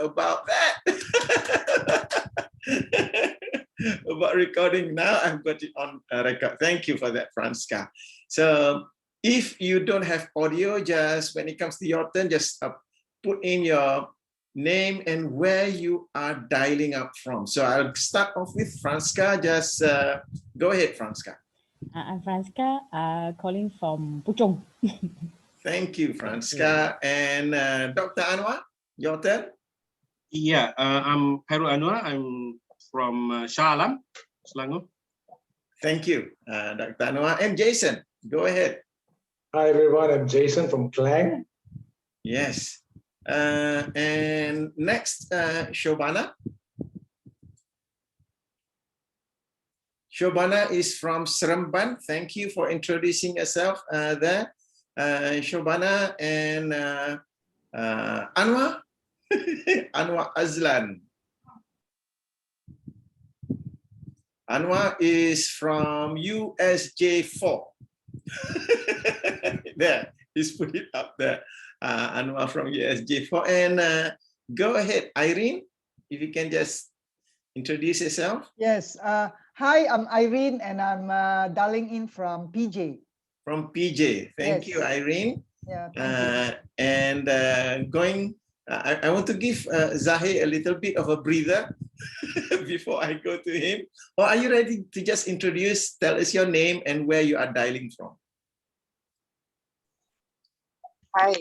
about that. About recording now, I've got it on record. Thank you for that, Franska. So if you don't have audio, just when it comes to your turn, just put in your name and where you are dialing up from. So I'll start off with Franska. Just go ahead, Franska. I'm Franska, calling from Puchong. Thank you, Franska. And Dr. Anwar, your turn. Yeah, I'm Khairul Anwar. I'm from Shah Alam, Selangor. Thank you, Dr. Anwar. And Jason, go ahead. Hi, everyone. I'm Jason from Klang. Yes. And next, Shobana. Shobana is from Seremban. Thank you for introducing yourself there. Shobana and Anwar. Anwar Azlan. Anwar is from USJ4. There, he's put it up there. Anwar from USJ4. And go ahead, Irene, if you can just introduce yourself. Yes. Hi, I'm Irene, and I'm dialing in from PJ. From PJ. Thank you, Irene. Yeah, thank you. And I want to give Zahir a little bit of a breather before I go to him. Or are you ready to just introduce, tell us your name and where you are dialing from? Hi,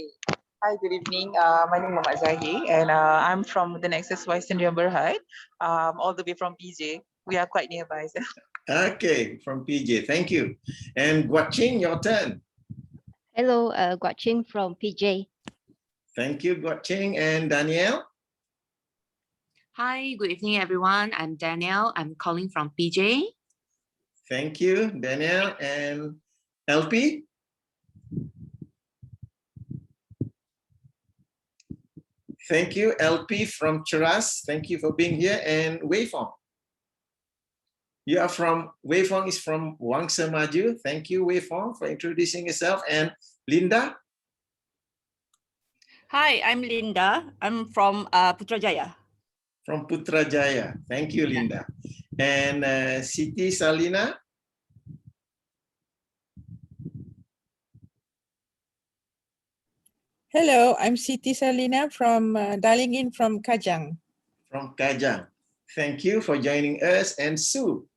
good evening. My name is Muhammad Zahir, and I'm from the Nexus Western Berhad, all the way from PJ. We are quite nearby. So. Okay, from PJ, thank you. And Guaching, your turn. Hello, Guaching from PJ. Thank you, Guaching. And Danielle? Hi, good evening, everyone. I'm Danielle. I'm calling from PJ. Thank you, Danielle. And LP? Thank you, LP from Cheras. Thank you for being here. And Weifong? You are from, Weifong is from Wangsa Maju. Thank you, Weifong, for introducing yourself. And Linda? Hi, I'm Linda. I'm from Putrajaya. From Putrajaya. Thank you, Linda. And Siti Salina? Hello, I'm Siti Salina from dialing in from Kajang. From Kajang. Thank you for joining us. And Sue?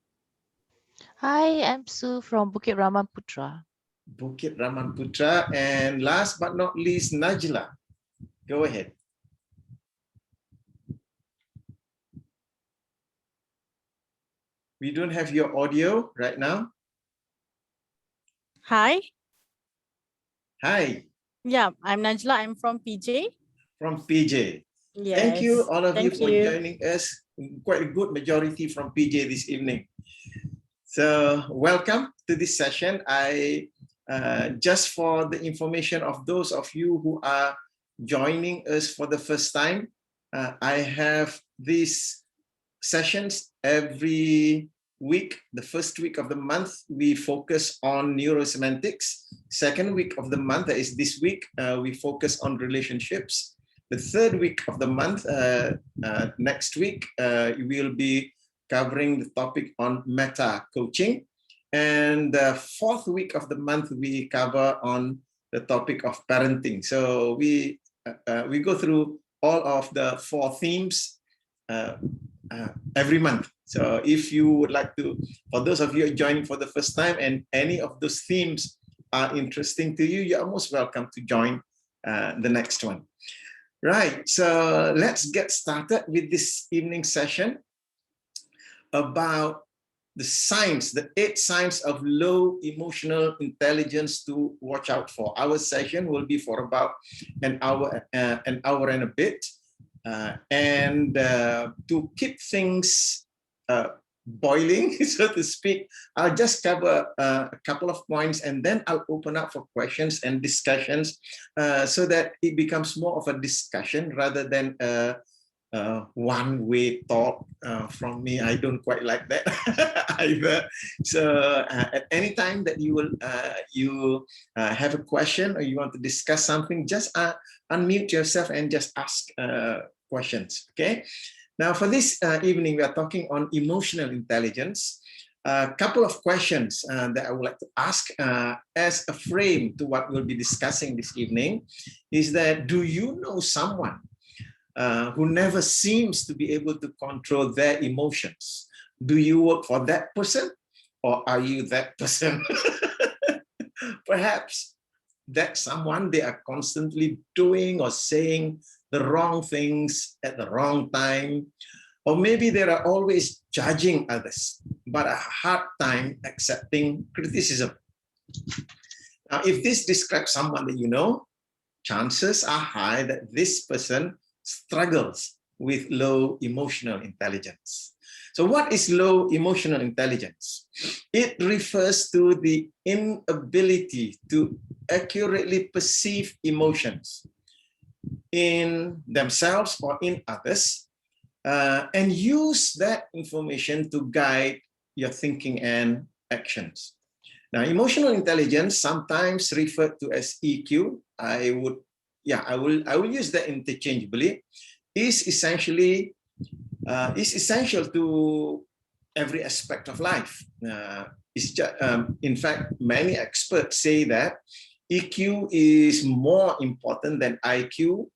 Hi, I'm Sue from Bukit Raman Putra. Bukit Raman Putra. And last but not least, Najla. Go ahead. We don't have your audio right now. Hi. Hi. Yeah, I'm Najla. I'm from PJ. From PJ. Yes. Thank you, all of you, Thank for joining us. Quite a good majority from PJ this evening. So welcome to this session. Just for the information of those of you who are joining us for the first time, I have these sessions every week. The first week of the month, we focus on neurosemantics. Second week of the month, that is this week, we focus on relationships. The third week of the month, next week, we'll be covering the topic on meta coaching. And the fourth week of the month, we cover on the topic of parenting. So we go through all of the 4 themes every month. So if you would like to, for those of you joining for the first time and any of those themes are interesting to you, you are most welcome to join the next one. Right, so let's get started with this evening session about the signs, the 8 signs of low emotional intelligence to watch out for. Our session will be for about an hour and a bit. And to keep things boiling, so to speak, I'll just cover a couple of points and then I'll open up for questions and discussions so that it becomes more of a discussion rather than one-way talk from me. I don't quite like that either. So at any time that you will have a question or you want to discuss something, just unmute yourself and just ask questions. Okay. Now, for this evening, we are talking on emotional intelligence. A couple of questions that I would like to ask as a frame to what we'll be discussing this evening is that, do you know someone who never seems to be able to control their emotions? Do you work for that person, or are you that person? Perhaps that someone, they are constantly doing or saying the wrong things at the wrong time, or maybe they are always judging others, but a hard time accepting criticism. Now, if this describes someone that you know, chances are high that this person struggles with low emotional intelligence. So what is low emotional intelligence? It refers to the inability to accurately perceive emotions in themselves or in others, and use that information to guide your thinking and actions. Now, emotional intelligence, sometimes referred to as EQ, I will use that interchangeably, is essential to every aspect of life. In fact, many experts say that EQ is more important than IQ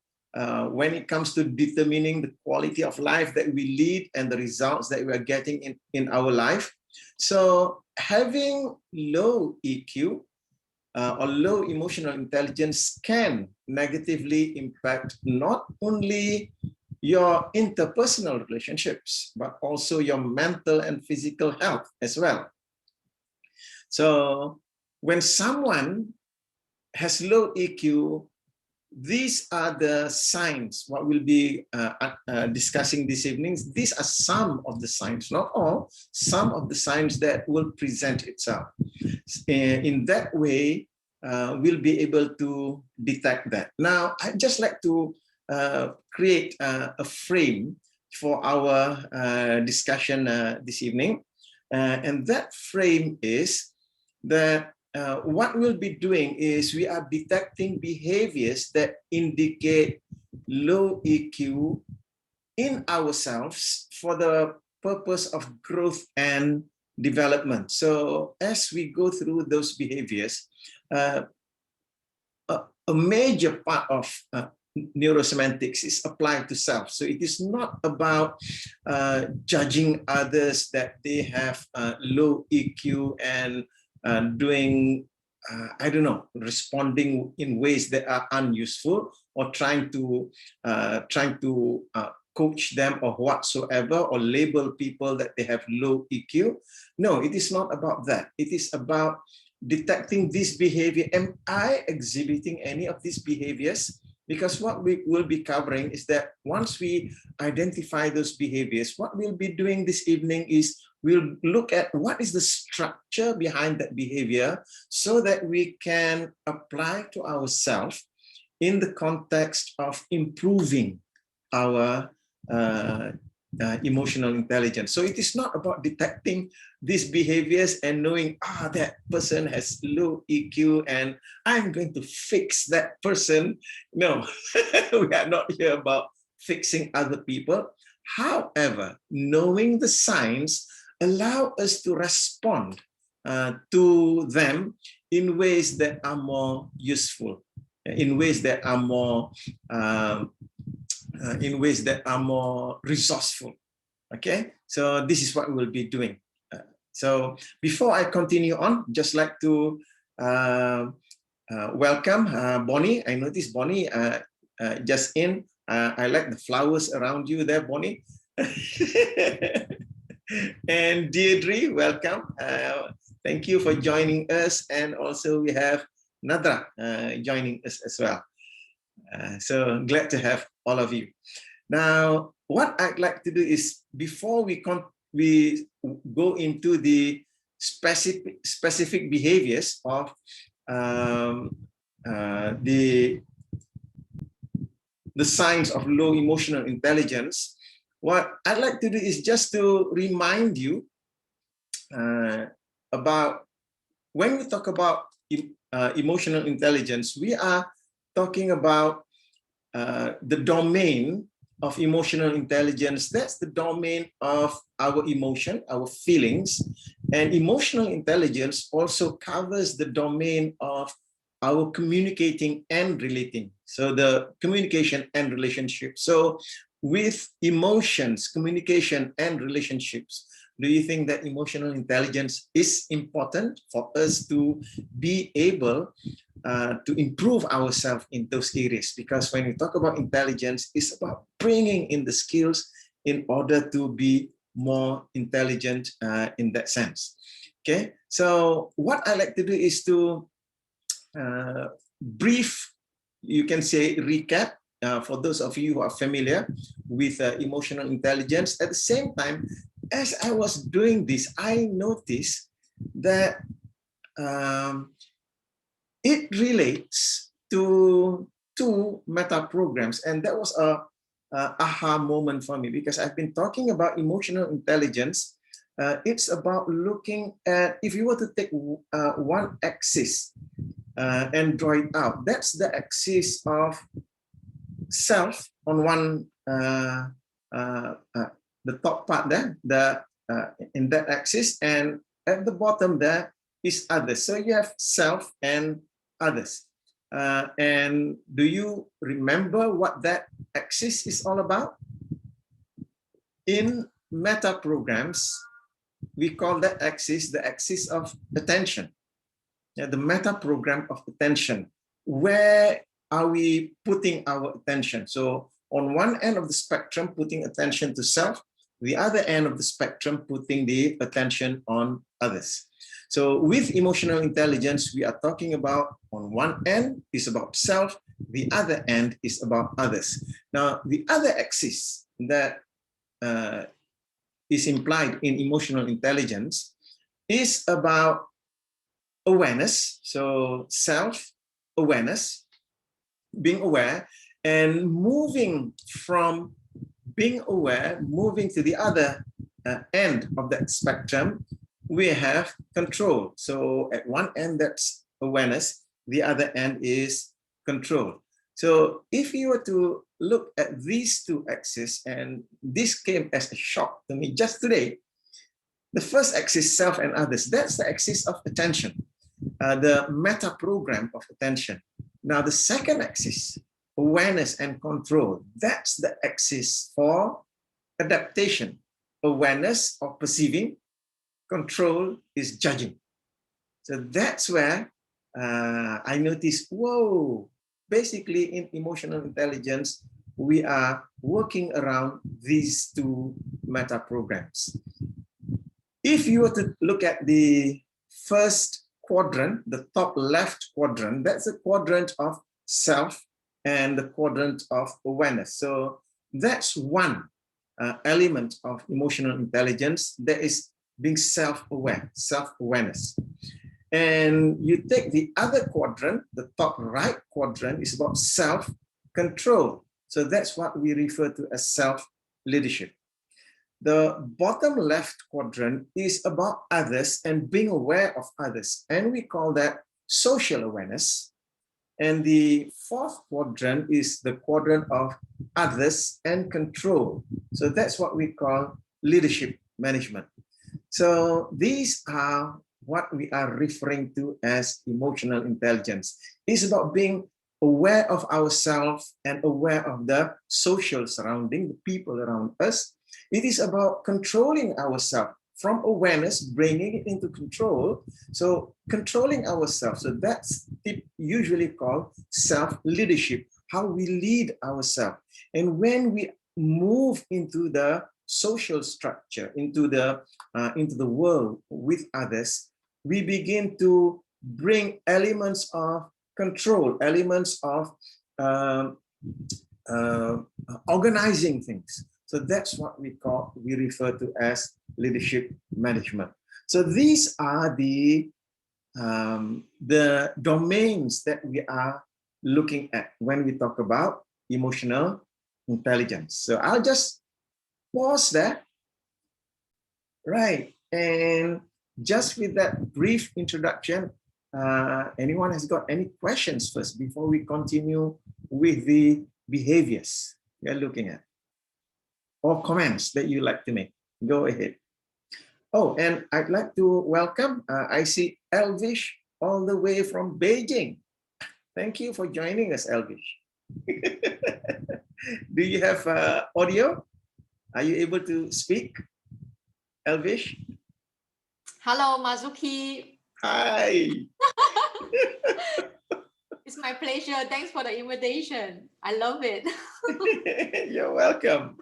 when it comes to determining the quality of life that we lead and the results that we are getting in our life. So having low EQ or low emotional intelligence can negatively impact not only your interpersonal relationships, but also your mental and physical health as well. So when someone has low EQ, these are the signs, what we'll be discussing this evening. These are some of the signs, not all, some of the signs that will present itself. In that way, we'll be able to detect that. Now, I'd just like to create a frame for our discussion this evening. And that frame is that what we'll be doing is we are detecting behaviors that indicate low EQ in ourselves for the purpose of growth and development. So as we go through those behaviors, a major part of neurosemantics is applied to self. So it is not about judging others that they have low EQ and doing, I don't know, responding in ways that are unuseful, or trying to coach them or whatsoever, or label people that they have low EQ. No, it is not about that. It is about detecting this behavior. Am I exhibiting any of these behaviors? Because what we will be covering is that once we identify those behaviors, what we'll be doing this evening is we'll look at what is the structure behind that behavior so that we can apply to ourselves in the context of improving our emotional intelligence. So it is not about detecting these behaviors and knowing, that person has low EQ and I'm going to fix that person. No, we are not here about fixing other people. However, knowing the signs allow us to respond to them in ways that are more useful, in ways that are more resourceful. Okay, so this is what we'll be doing. So before I continue on, just like to welcome Bonnie. I noticed Bonnie just in. I like the flowers around you there, Bonnie. And Deirdre, welcome. Thank you for joining us. And also we have Nadra joining us as well. So glad to have all of you. Now, what I'd like to do is, before we go into the specific behaviors of the signs of low emotional intelligence, what I'd like to do is just to remind you about when we talk about emotional intelligence, we are talking about the domain of emotional intelligence, that's the domain of our emotion, our feelings. And emotional intelligence also covers the domain of our communicating and relating. So the communication and relationship. So with emotions, communication and relationships, do you think that emotional intelligence is important for us to be able to improve ourselves in those areas? Because when we talk about intelligence, it's about bringing in the skills in order to be more intelligent in that sense. Okay, so what I like to do is to brief, you can say recap, for those of you who are familiar with emotional intelligence. At the same time, as I was doing this, I noticed that it relates to two meta programs, and that was a aha moment for me, because I've been talking about emotional intelligence. It's about looking at, if you were to take one axis and draw it out, that's the axis of self on one, the top part there, in that axis, and at the bottom there is others. So you have self and others. And do you remember what that axis is all about? In meta programs, we call that axis the axis of attention. Yeah, the meta program of attention. Where are we putting our attention? So on one end of the spectrum, putting attention to self, the other end of the spectrum, putting the attention on others. So with emotional intelligence, we are talking about, on one end is about self, the other end is about others. Now, the other axis that is implied in emotional intelligence is about awareness. So self-awareness, being aware, and moving from being aware, moving to the other end of that spectrum, we have control. So at one end, that's awareness. The other end is control. So if you were to look at these two axes, and this came as a shock to me just today, the first axis, self and others, that's the axis of attention, the meta program of attention. Now the second axis, awareness and control, that's the axis for adaptation. Awareness of perceiving, control is judging. So that's where I noticed, whoa, basically in emotional intelligence, we are working around these two meta programs. If you were to look at the first quadrant, the top left quadrant, that's the quadrant of self and the quadrant of awareness. So that's one element of emotional intelligence, that is being self-aware, self-awareness. And you take the other quadrant, the top right quadrant is about self-control. So that's what we refer to as self-leadership. The bottom left quadrant is about others and being aware of others, and we call that social awareness. And the fourth quadrant is the quadrant of others and control. So that's what we call leadership management. So these are what we are referring to as emotional intelligence. It's about being aware of ourselves and aware of the social surrounding, the people around us. It is about controlling ourselves, from awareness, bringing it into control. So controlling ourselves, so that's usually called self-leadership, how we lead ourselves. And when we move into the social structure, into the world with others, we begin to bring elements of control, elements of organizing things. So that's what we refer to as leadership management. So these are the domains that we are looking at when we talk about emotional intelligence. So I'll just pause there. Right, and just with that brief introduction, anyone has got any questions first before we continue with the behaviors we are looking at? or comments that you like to make. Go ahead. Oh, and I'd like to welcome, I see Elvish all the way from Beijing. Thank you for joining us, Elvish. Do you have audio? Are you able to speak, Elvish? Hello, Mazuki. Hi. It's my pleasure. Thanks for the invitation. I love it. You're welcome.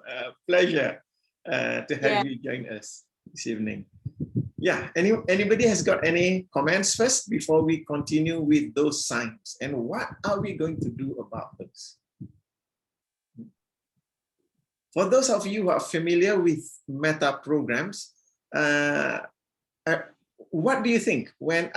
Pleasure to have you join us this evening. Yeah, anybody has got any comments first before we continue with those signs? And what are we going to do about those? For those of you who are familiar with meta programs, what do you think when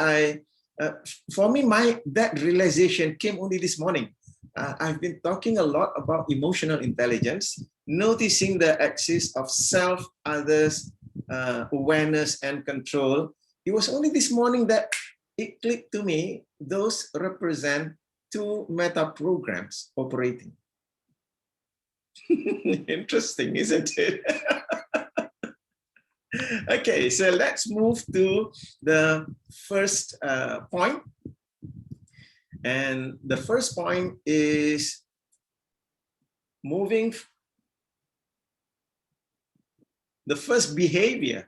for me, that realization came only this morning. I've been talking a lot about emotional intelligence, noticing the axis of self, others, awareness, and control. It was only this morning that it clicked to me, those represent two meta programs operating. Interesting, isn't it? Okay, so let's move to the first point. And the first point is moving the first behavior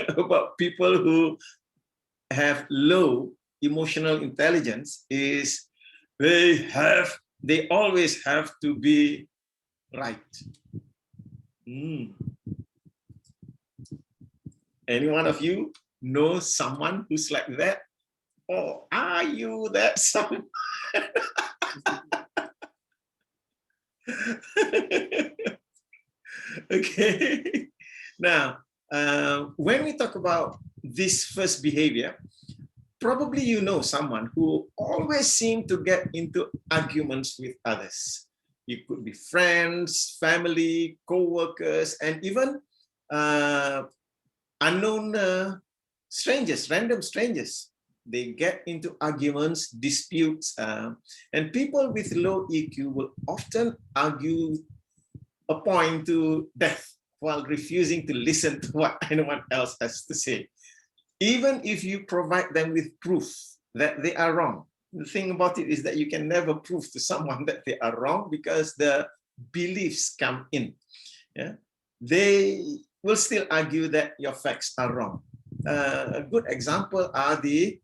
about people who have low emotional intelligence is they always have to be right. Any one of you know someone who's like that? Or are you that someone? Okay. Now, when we talk about this first behavior, probably you know someone who always seems to get into arguments with others. It could be friends, family, co-workers, and even unknown strangers, random strangers. They get into arguments, disputes, and people with low EQ will often argue a point to death while refusing to listen to what anyone else has to say. Even if you provide them with proof that they are wrong. The thing about it is that you can never prove to someone that they are wrong because the beliefs come in. Yeah? They will still argue that your facts are wrong. A good example are the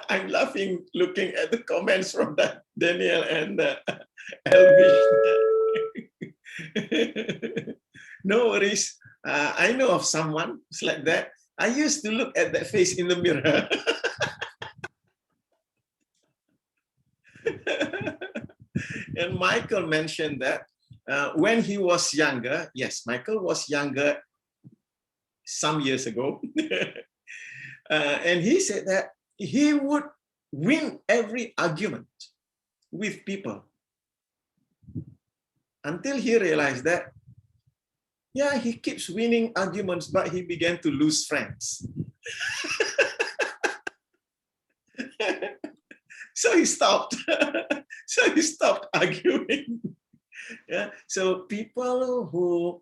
I'm laughing looking at the comments from that Daniel and Elvish. No worries. I know of someone who's like that. I used to look at that face in the mirror. And Michael mentioned that when he was younger, yes, Michael was younger some years ago. And he said that he would win every argument with people until he realized that, yeah, he keeps winning arguments, but he began to lose friends. So he stopped. So he stopped arguing. Yeah. So people who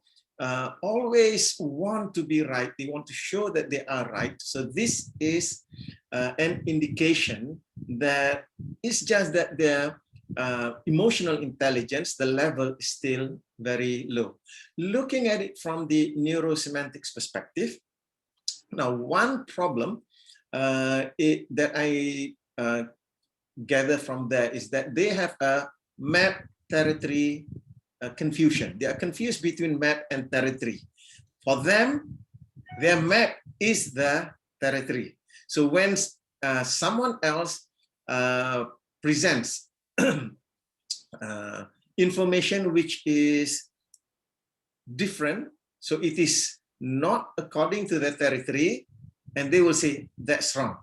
always want to be right, they want to show that they are right. So this is an indication that it's just that their emotional intelligence, the level is still very low. Looking at it from the neurosemantics perspective, now one problem that I gather from there is that they have a map territory confusion. They are confused between map and territory. For them, their map is the territory. So when someone else presents information which is different, so it is not according to the territory, and they will say that's wrong.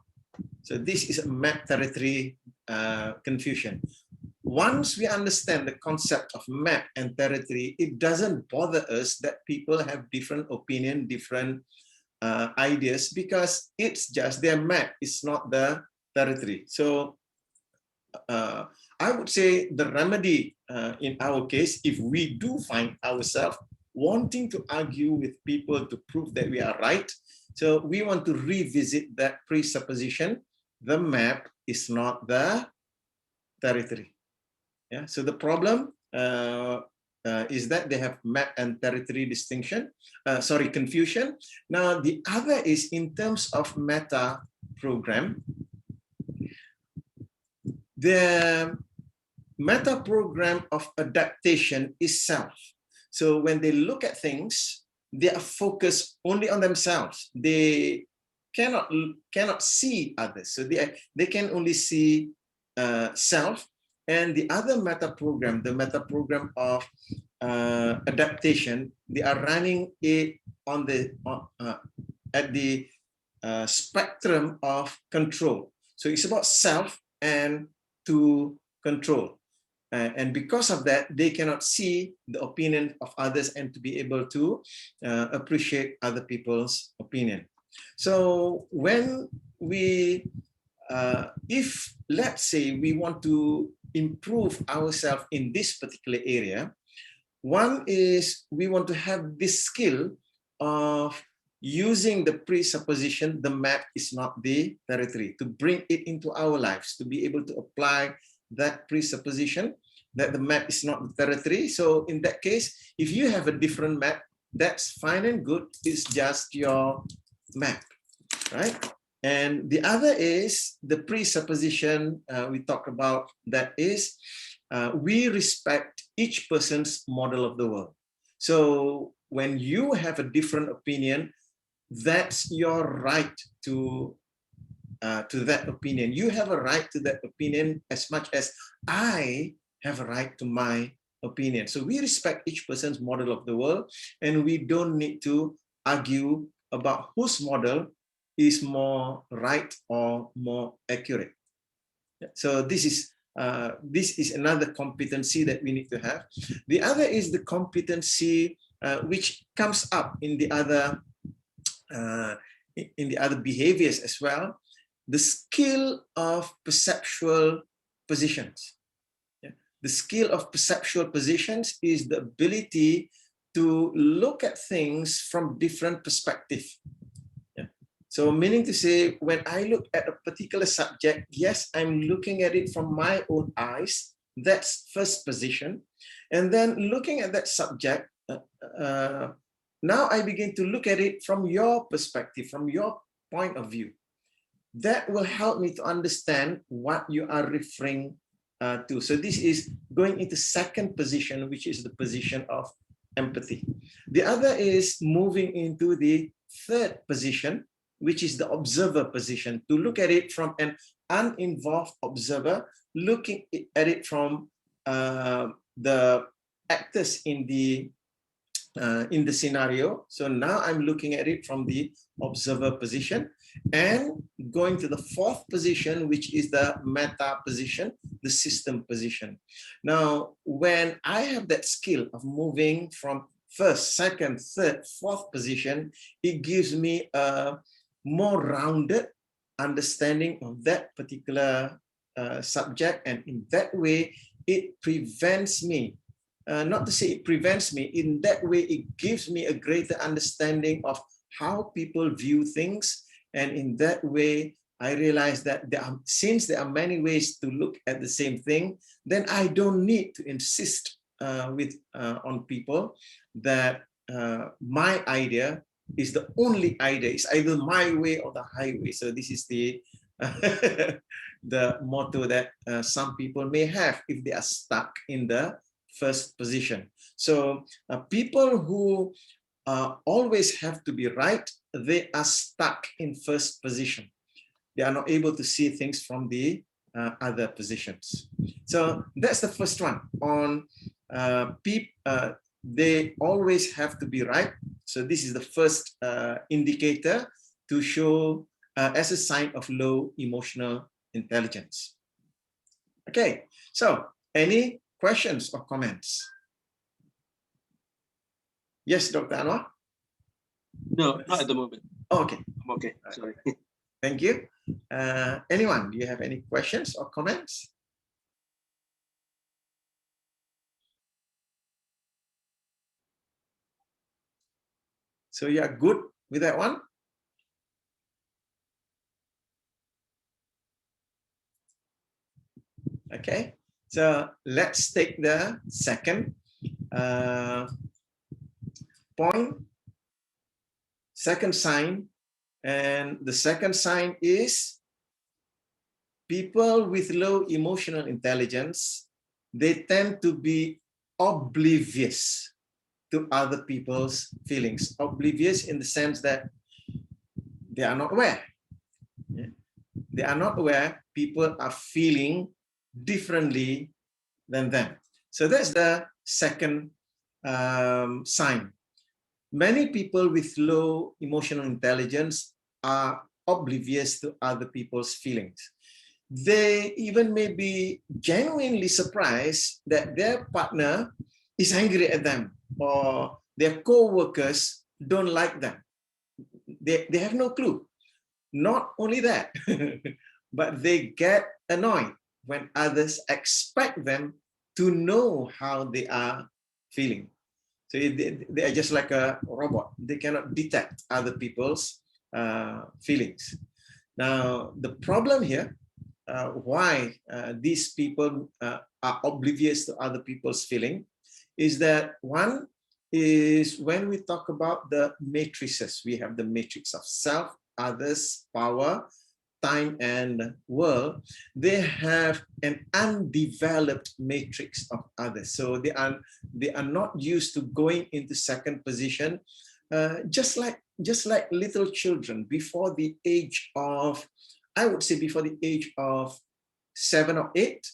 So this is a map territory confusion. Once we understand the concept of map and territory, it doesn't bother us that people have different opinion, different ideas, because it's just their map, it's not the territory. So I would say the remedy in our case, if we do find ourselves wanting to argue with people to prove that we are right, so we want to revisit that presupposition. The map is not the territory. Yeah. So the problem is that they have map and territory distinction. Confusion. Now the other is in terms of meta program. The meta program of adaptation is self. So when they look at things, they are focused only on themselves. They cannot see others. So they can only see self. And the other meta program, the meta program of adaptation, they are running it on the at the spectrum of control. So it's about self and to control. And because of that, they cannot see the opinion of others and to be able to appreciate other people's opinion. So when we, if let's say we want to improve ourselves in this particular area, one is we want to have this skill of using the presupposition, the map is not the territory, to bring it into our lives, to be able to apply that presupposition that the map is not the territory. So in that case, if you have a different map, that's fine and good. It's just your map, right? And the other is the presupposition we talked about, that is we respect each person's model of the world. So when you have a different opinion, that's your right to that opinion. You have a right to that opinion as much as I have a right to my opinion. So we respect each person's model of the world, and we don't need to argue about whose model is more right or more accurate. So this is another competency that we need to have. The other is the competency which comes up in the other behaviors as well, the skill of perceptual positions. The skill of perceptual positions is the ability to look at things from different perspectives. So meaning to say, when I look at a particular subject, yes, I'm looking at it from my own eyes. That's first position. And then looking at that subject, now I begin to look at it from your perspective, from your point of view. That will help me to understand what you are referring to. So this is going into second position, which is the position of empathy. The other is moving into the third position, which is the observer position, to look at it from an uninvolved observer, looking at it from the actors in the scenario. So now I'm looking at it from the observer position, and going to the fourth position, which is the meta position, the system position. Now, when I have that skill of moving from first, second, third, fourth position, it gives me a more rounded understanding of that particular subject, and in that way, it prevents me. Not to say it prevents me, in that way, it gives me a greater understanding of how people view things. And in that way, I realize that since there are many ways to look at the same thing, then I don't need to insist on people that my idea is the only idea. It's either my way or the highway. So this is the the motto that some people may have if they are stuck in the first position. So people who always have to be right, they are stuck in first position. They are not able to see things from the other positions. So that's the first one. On they always have to be right. So this is the first indicator to show as a sign of low emotional intelligence. Okay, so any questions or comments? Yes, Dr. Anwar? No, not at the moment. Oh, okay. I'm okay, sorry. Thank you. Anyone, do you have any questions or comments? So you are good with that one? Okay, so let's take the second point, second sign. And the second sign is people with low emotional intelligence, they tend to be oblivious to other people's feelings. Oblivious in the sense that they are not aware. They are not aware people are feeling differently than them. So that's the second sign. Many people with low emotional intelligence are oblivious to other people's feelings. They even may be genuinely surprised that their partner is angry at them or their co-workers don't like them. They have no clue. Not only that, but they get annoyed when others expect them to know how they are feeling. So they are just like a robot. They cannot detect other people's feelings. Now, the problem here, why these people are oblivious to other people's feeling, is that one is when we talk about the matrices, we have the matrix of self, others, power, time, and world. They have an undeveloped matrix of others. So they are not used to going into second position, just like little children before the age of, I would say before the age of 7 or 8,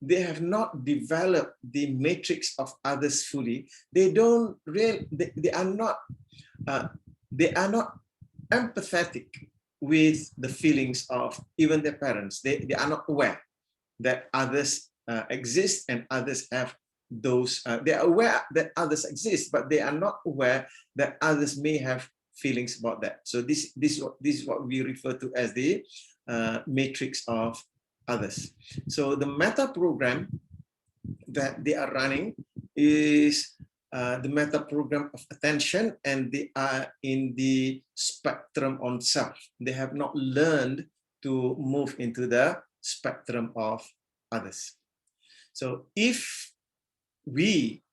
they have not developed the matrix of others fully. They don't really, they are not empathetic with the feelings of even their parents. They are not aware that others exist and others have those, they are aware that others exist, but they are not aware that others may have feelings about that. So this is what we refer to as the matrix of others. So the meta program that they are running is the meta program of attention, and they are in the spectrum on self. They have not learned to move into the spectrum of others. So if we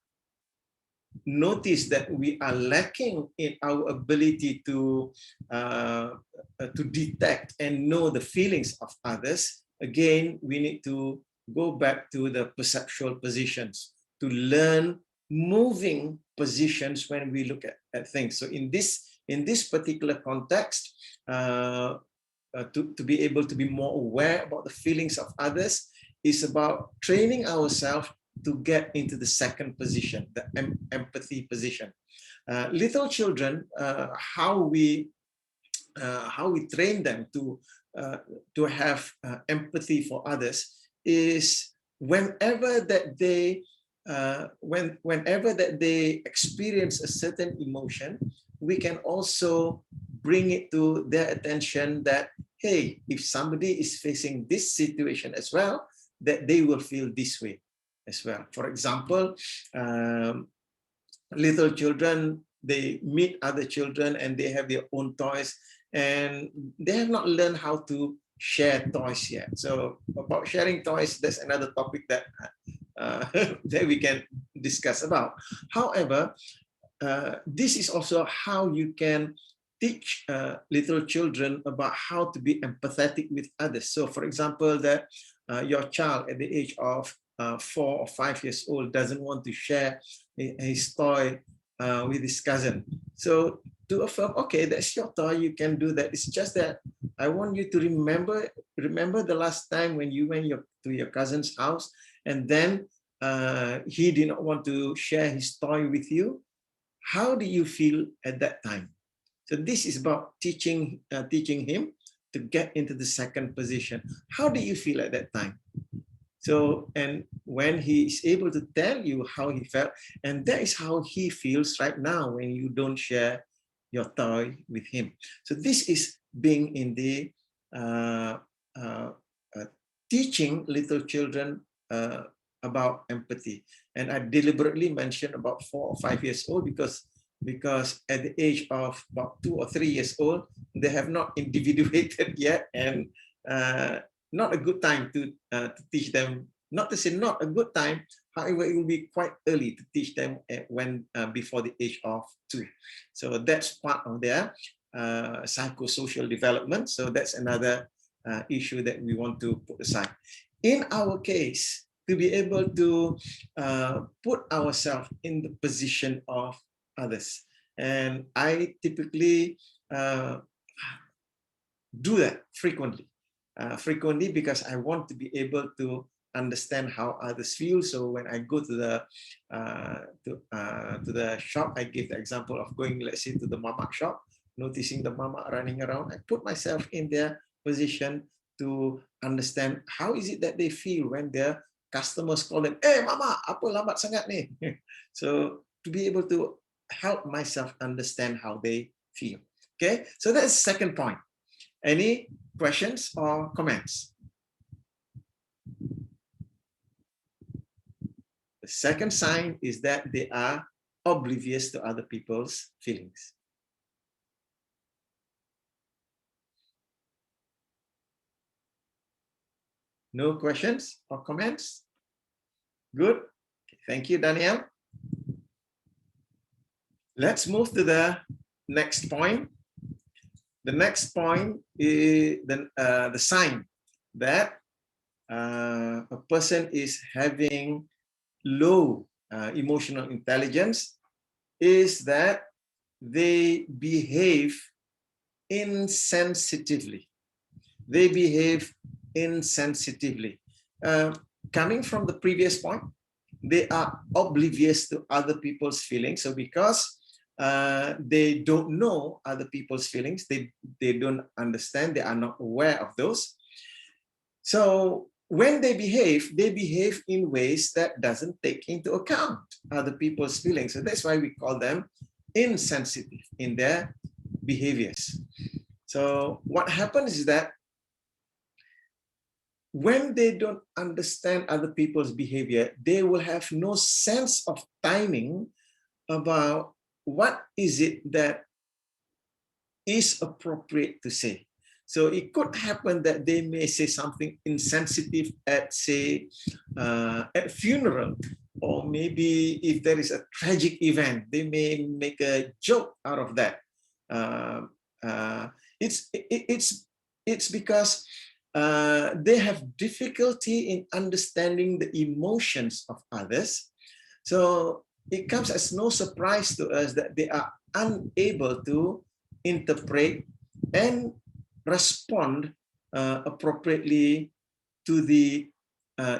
notice that we are lacking in our ability to detect and know the feelings of others, again, we need to go back to the perceptual positions to learn moving positions when we look at things. So in this particular context, to be able to be more aware about the feelings of others is about training ourselves to get into the second position, the empathy position. Little children, how we train them to have empathy for others is whenever that they experience a certain emotion, we can also bring it to their attention that, hey, if somebody is facing this situation as well, that they will feel this way as well. For example, little children, they meet other children and they have their own toys, and they have not learned how to share toys yet. So about sharing toys, that's another topic that that we can discuss about. However, this is also how you can teach little children about how to be empathetic with others. So for example, that your child at the age of 4 or 5 years old doesn't want to share his toy with his cousin. So to affirm, okay, that's your toy, you can do that. It's just that I want you to remember the last time when you went to your cousin's house and then he did not want to share his toy with you. How do you feel at that time? So this is about teaching him to get into the second position. How do you feel at that time? So, and when he is able to tell you how he felt, and that is how he feels right now when you don't share your toy with him. So this is being in the teaching little children about empathy. And I deliberately mentioned about 4 or 5 years old because because at the age of about 2 or 3 years old, they have not individuated yet, and not a good time to teach them. Not to say not a good time, however, it will be quite early to teach them before the age of 2. So that's part of their psychosocial development. So that's another issue that we want to put aside. In our case, to be able to put ourselves in the position of others. And I typically do that frequently because I want to be able to understand how others feel. So when I go to the shop, I give the example of going, let's say, to the mama shop, noticing the mama running around. I put myself in their position to understand how is it that they feel when their customers call them, "Hey mama, apa lambat sangat ni?" So to be able to help myself understand how they feel. Okay, so that's the second point. Any questions or comments? The second sign is that they are oblivious to other people's feelings. No questions or comments? Good. Thank you, Daniel. Let's move to the next point. The next point is the sign that a person is having low emotional intelligence is that they behave insensitively. They behave insensitively. Coming from the previous point, they are oblivious to other people's feelings. So because they don't know other people's feelings, they don't understand, they are not aware of those. So when they behave in ways that doesn't take into account other people's feelings. So that's why we call them insensitive in their behaviors. So what happens is that when they don't understand other people's behavior, they will have no sense of timing about what is it that is appropriate to say. So it could happen that they may say something insensitive at, say, at funeral, or maybe if there is a tragic event, they may make a joke out of that. It's because they have difficulty in understanding the emotions of others. So it comes as no surprise to us that they are unable to interpret and respond appropriately to the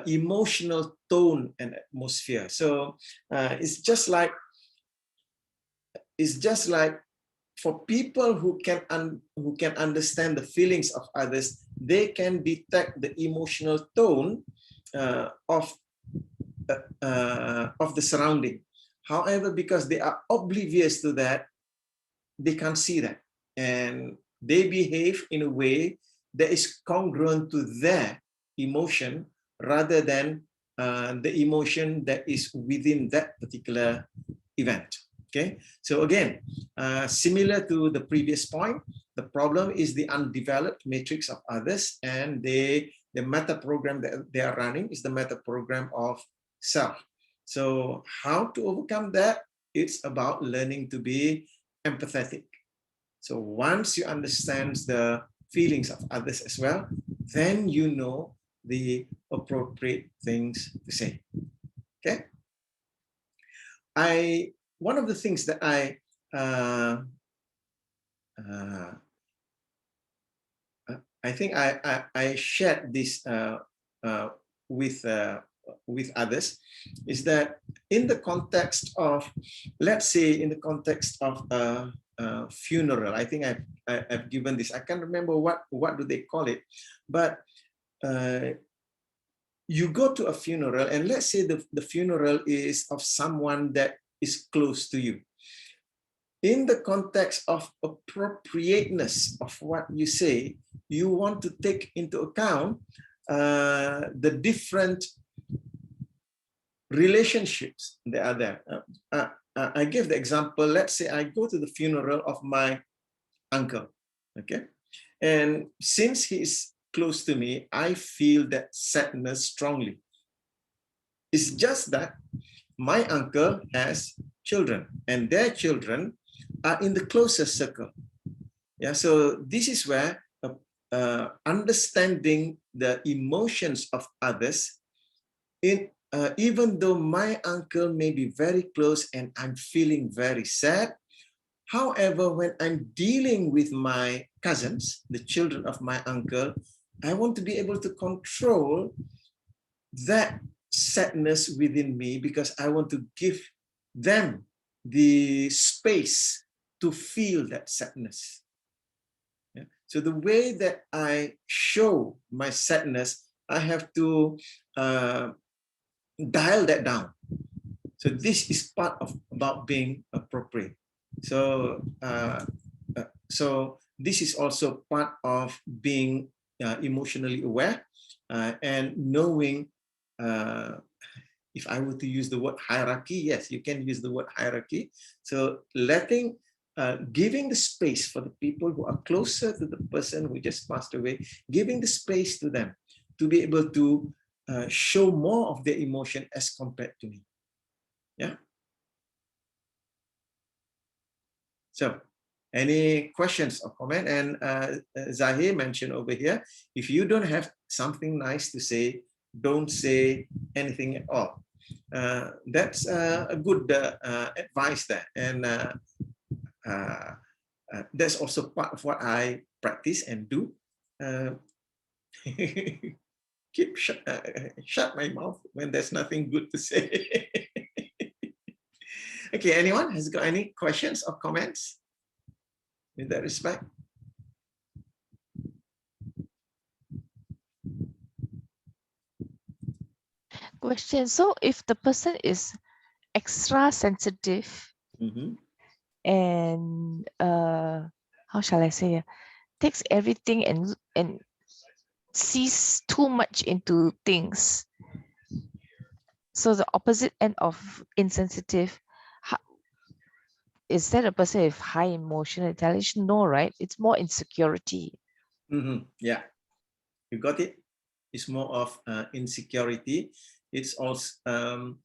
emotional tone and atmosphere. So it's just like for people who can understand the feelings of others, they can detect the emotional tone of the surrounding. However, because they are oblivious to that, they can't see that, and they behave in a way that is congruent to their emotion rather than the emotion that is within that particular event. Okay, so again, similar to the previous point, the problem is the undeveloped matrix of others, and the meta program that they are running is the meta program of self. So how to overcome that? It's about learning to be empathetic. So once you understand the feelings of others as well, then you know the appropriate things to say. Okay. One of the things that I think I shared this with others is that in the context of, let's say, in the context of a funeral, I think I've given this. I can't remember what do they call it, but you go to a funeral, and let's say the funeral is of someone that is close to you. In the context of appropriateness of what you say, you want to take into account the different relationships that are there. I give the example, let's say I go to the funeral of my uncle, okay? And since he is close to me, I feel that sadness strongly. It's just that my uncle has children and their children are in the closest circle. Yeah, so this is where understanding the emotions of others, even though my uncle may be very close and I'm feeling very sad, however, when I'm dealing with my cousins, the children of my uncle, I want to be able to control that sadness within me because I want to give them the space to feel that sadness. Yeah. So the way that I show my sadness, I have to dial that down. So this is part of about being appropriate. So so this is also part of being emotionally aware and knowing. If I were to use the word hierarchy, yes, you can use the word hierarchy. So giving the space for the people who are closer to the person who just passed away, giving the space to them to be able to show more of their emotion as compared to me. Yeah. So any questions or comment? And Zahir mentioned over here, if you don't have something nice to say, don't say anything at all. That's a good advice there. And that's also part of what I practice and do. Keep shut my mouth when there's nothing good to say. Okay, anyone has got any questions or comments in that respect? Question. So if the person is extra sensitive and how shall I say, takes everything and sees too much into things. So the opposite end of insensitive, is that a person with high emotional intelligence? No, right? It's more insecurity. Yeah, you got it. It's more of insecurity. It's also I'm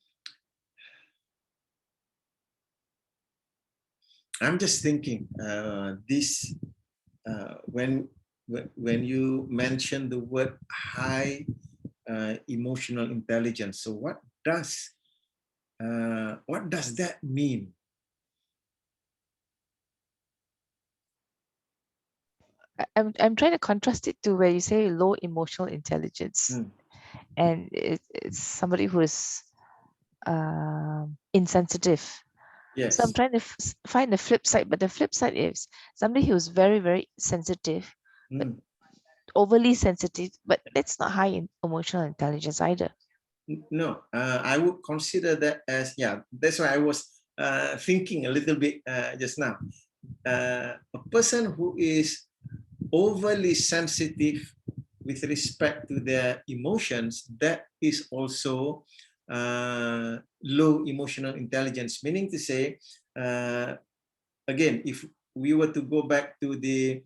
just thinking this when you mention the word high emotional intelligence. So what does that mean? I'm trying to contrast it to where you say low emotional intelligence, and it's somebody who is insensitive. Yes. So I'm trying to find the flip side, but the flip side is somebody who's very, very sensitive, but overly sensitive, but that's not high in emotional intelligence either. No, I would consider that as, yeah, that's why I was thinking a little bit just now. A person who is overly sensitive with respect to their emotions, that is also low emotional intelligence, meaning to say, again, if we were to go back to the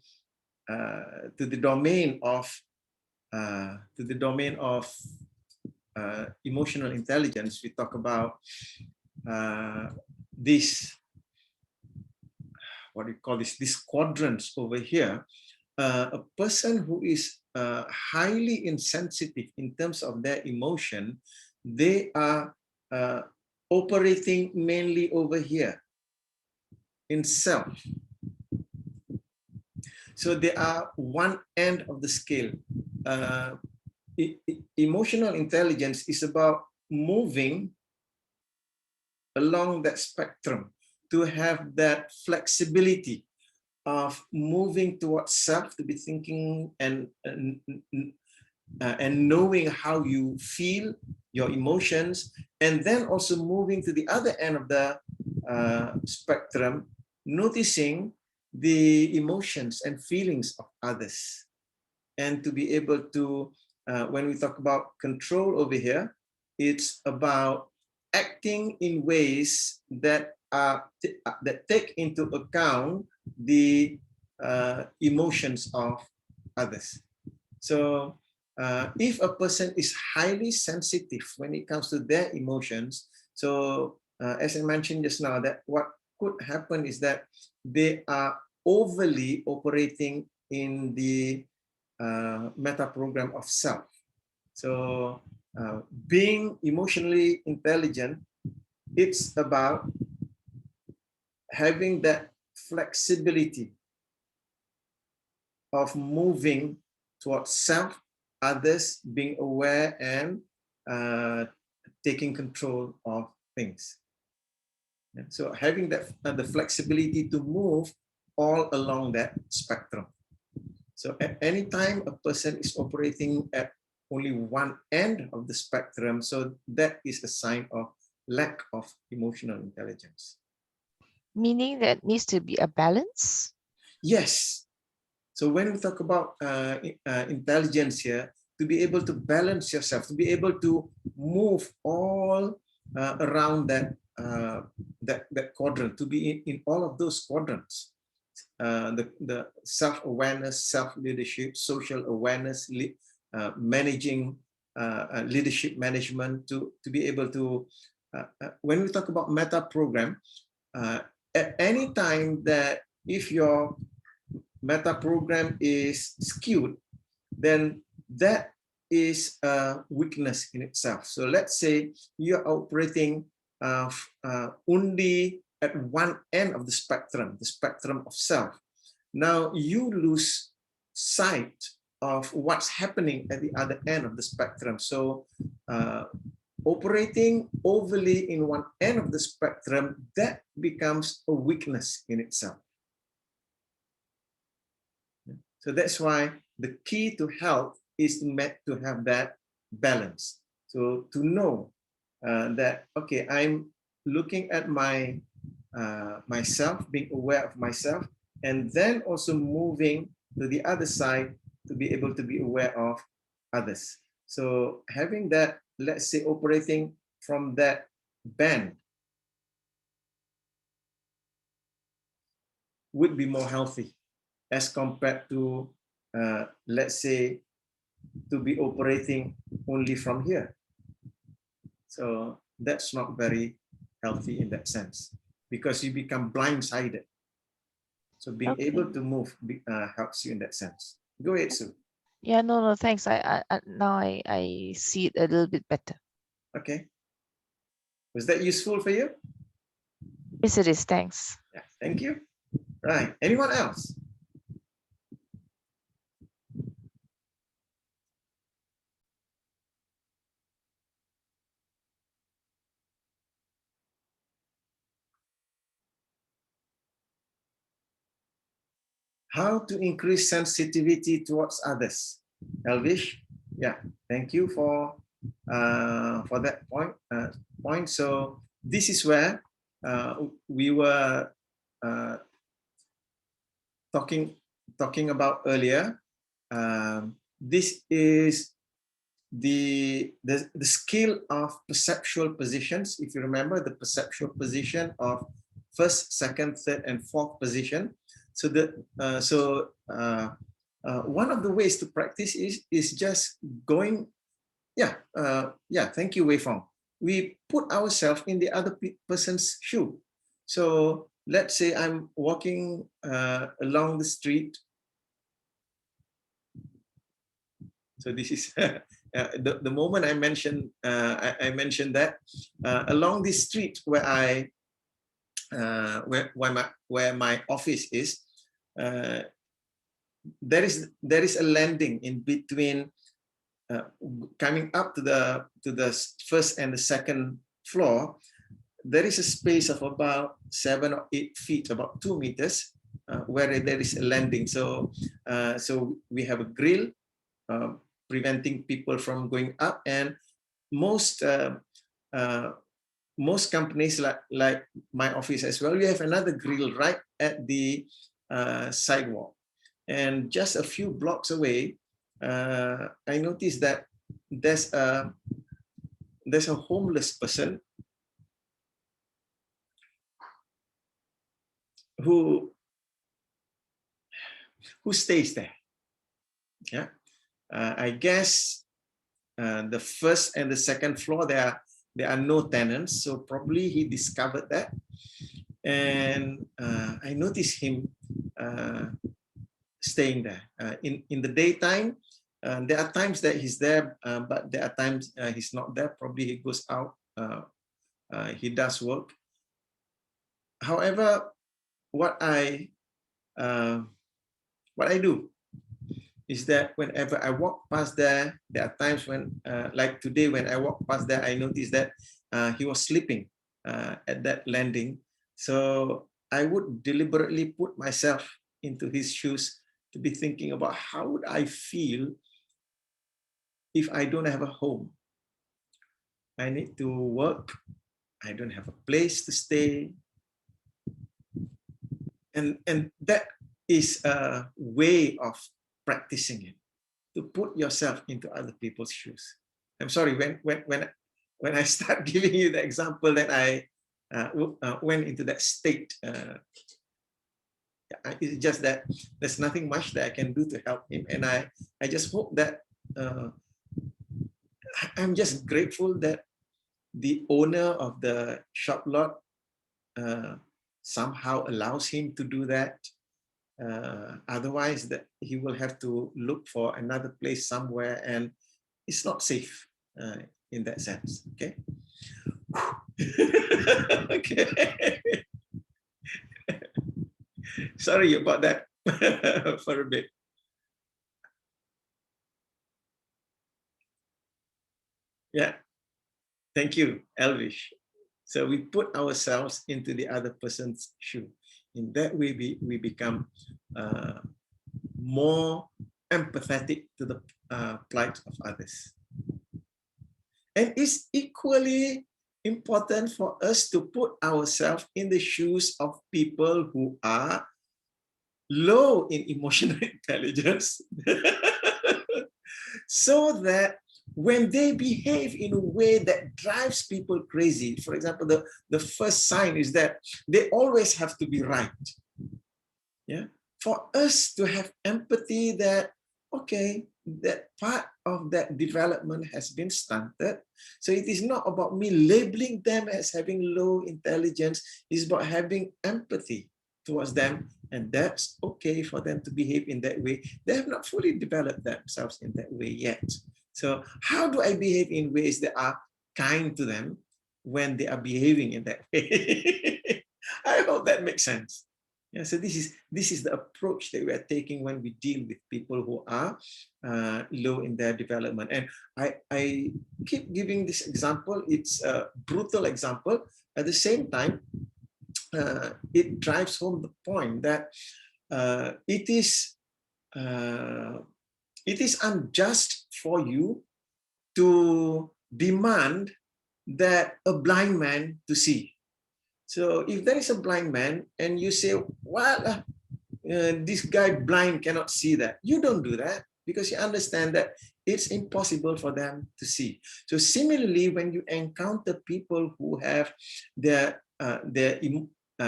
domain of emotional intelligence, we talk about this, what do you call this, these quadrants over here. A person who is highly insensitive in terms of their emotion, they are operating mainly over here in self. So they are one end of the scale. Emotional intelligence is about moving along that spectrum to have that flexibility of moving towards self, to be thinking and knowing how you feel, your emotions, and then also moving to the other end of the spectrum, noticing the emotions and feelings of others, and to be able to, when we talk about control over here, it's about acting in ways that that take into account the emotions of others. So if a person is highly sensitive when it comes to their emotions, so as I mentioned just now, that what could happen is that they are overly operating in the meta program of self. So being emotionally intelligent, it's about having that flexibility of moving towards self, others, being aware, and taking control of things. So having that the flexibility to move all along that spectrum. So at any time a person is operating at only one end of the spectrum, so that is a sign of lack of emotional intelligence. Meaning that needs to be a balance? Yes. So when we talk about intelligence here, to be able to balance yourself, to be able to move all around that that quadrant, to be in all of those quadrants, the self-awareness, self-leadership, social awareness, managing leadership management, to be able to, when we talk about meta program, at any time that if your meta program is skewed, then that is a weakness in itself. So let's say you're operating only at one end of the spectrum of self. Now you lose sight of what's happening at the other end of the spectrum. So operating overly in one end of the spectrum, that becomes a weakness in itself. So that's why the key to health is to have that balance. So to know that, okay, I'm looking at my myself, being aware of myself, and then also moving to the other side to be able to be aware of others. So having that, let's say, operating from that band would be more healthy as compared to, let's say, to be operating only from here. So that's not very healthy in that sense, because you become blindsided. So being able to move helps you in that sense. Go ahead, Sue. Yeah, no, thanks. Now I see it a little bit better. Okay. Was that useful for you? Yes, it is. Thanks. Yeah, thank you. Right. Anyone else? How to increase sensitivity towards others? Elvish? Yeah, thank you for that point. So this is where we were talking about earlier. This is the skill of perceptual positions. If you remember the perceptual position of first, second, third, and fourth position. So one of the ways to practice is just going. Thank you, Wei Fong. We put ourselves in the other person's shoe. So let's say I'm walking along the street. So this is the moment I mentioned that along this street where where my office is, there is a landing in between. Coming up to the first and the second floor, there is a space of about 7 or 8 feet, about 2 meters, where there is a landing. So we have a grill preventing people from going up, and most companies like my office as well, we have another grill right at the sidewalk. And just a few blocks away, I noticed that there's a homeless person who stays there. Yeah, I guess the first and the second floor there are no tenants, so probably he discovered that, and I noticed him staying there. In the daytime, there are times that he's there, but there are times he's not there. Probably he goes out. He does work. However, what I do is that whenever I walk past there, there are times when, like today, when I walk past there, I noticed that he was sleeping at that landing. So I would deliberately put myself into his shoes to be thinking about how would I feel if I don't have a home. I need to work. I don't have a place to stay. And that is a way of practicing it, to put yourself into other people's shoes. I'm sorry, when I start giving you the example that I went into that state, it's just that there's nothing much that I can do to help him. And I just hope that I'm just grateful that the owner of the shop lot somehow allows him to do that. Otherwise, that he will have to look for another place somewhere, and it's not safe in that sense. Okay. Okay. Sorry about that for a bit. Yeah. Thank you, Elvish. So we put ourselves into the other person's shoe. In that way, we become more empathetic to the plight of others. And it's equally important for us to put ourselves in the shoes of people who are low in emotional intelligence, so that when they behave in a way that drives people crazy, for example, the first sign is that they always have to be right. Yeah, for us to have empathy that, okay, that part of that development has been stunted. So it is not about me labeling them as having low intelligence, it's about having empathy towards them, and that's okay for them to behave in that way. They have not fully developed themselves in that way yet. So how do I behave in ways that are kind to them when they are behaving in that way? I hope that makes sense. Yeah, so this is the approach that we are taking when we deal with people who are low in their development. And I keep giving this example. It's a brutal example. At the same time, it drives home the point that it is unjust for you to demand that a blind man to see. So if there is a blind man and you say, well, this guy blind cannot see that, you don't do that because you understand that it's impossible for them to see. So similarly, when you encounter people who have their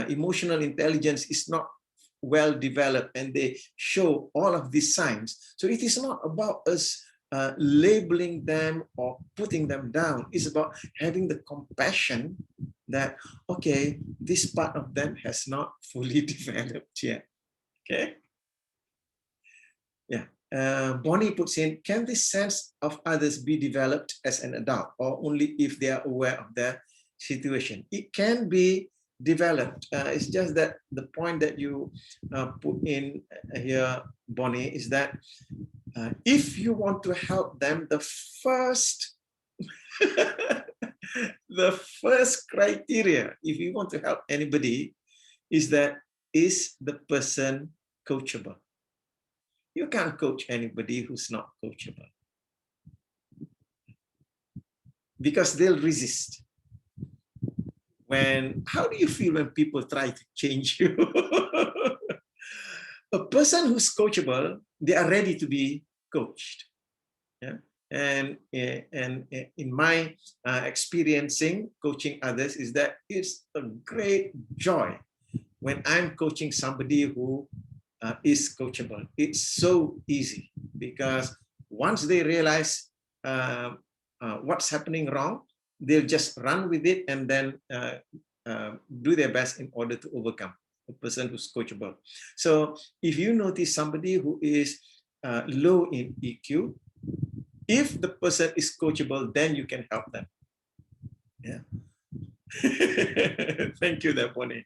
emotional intelligence is not well developed and they show all of these signs. So it is not about us labeling them or putting them down. It's about having the compassion that, okay, this part of them has not fully developed yet. Okay. Yeah. Bonnie puts in, can this sense of others be developed as an adult or only if they are aware of their situation? It can be developed. It's just that the point that you put in here, Bonnie, is that if you want to help them, the first the first criteria, if you want to help anybody, is that, is the person coachable? You can't coach anybody who's not coachable because they'll resist. How do you feel when people try to change you? A person who's coachable, they are ready to be coached. Yeah. And in my experiencing coaching others is that it's a great joy when I'm coaching somebody who is coachable. It's so easy because once they realize what's happening wrong, they'll just run with it and then do their best in order to overcome a person who's coachable. So if you notice somebody who is low in EQ, if the person is coachable, then you can help them. Yeah. Thank you, Dapone.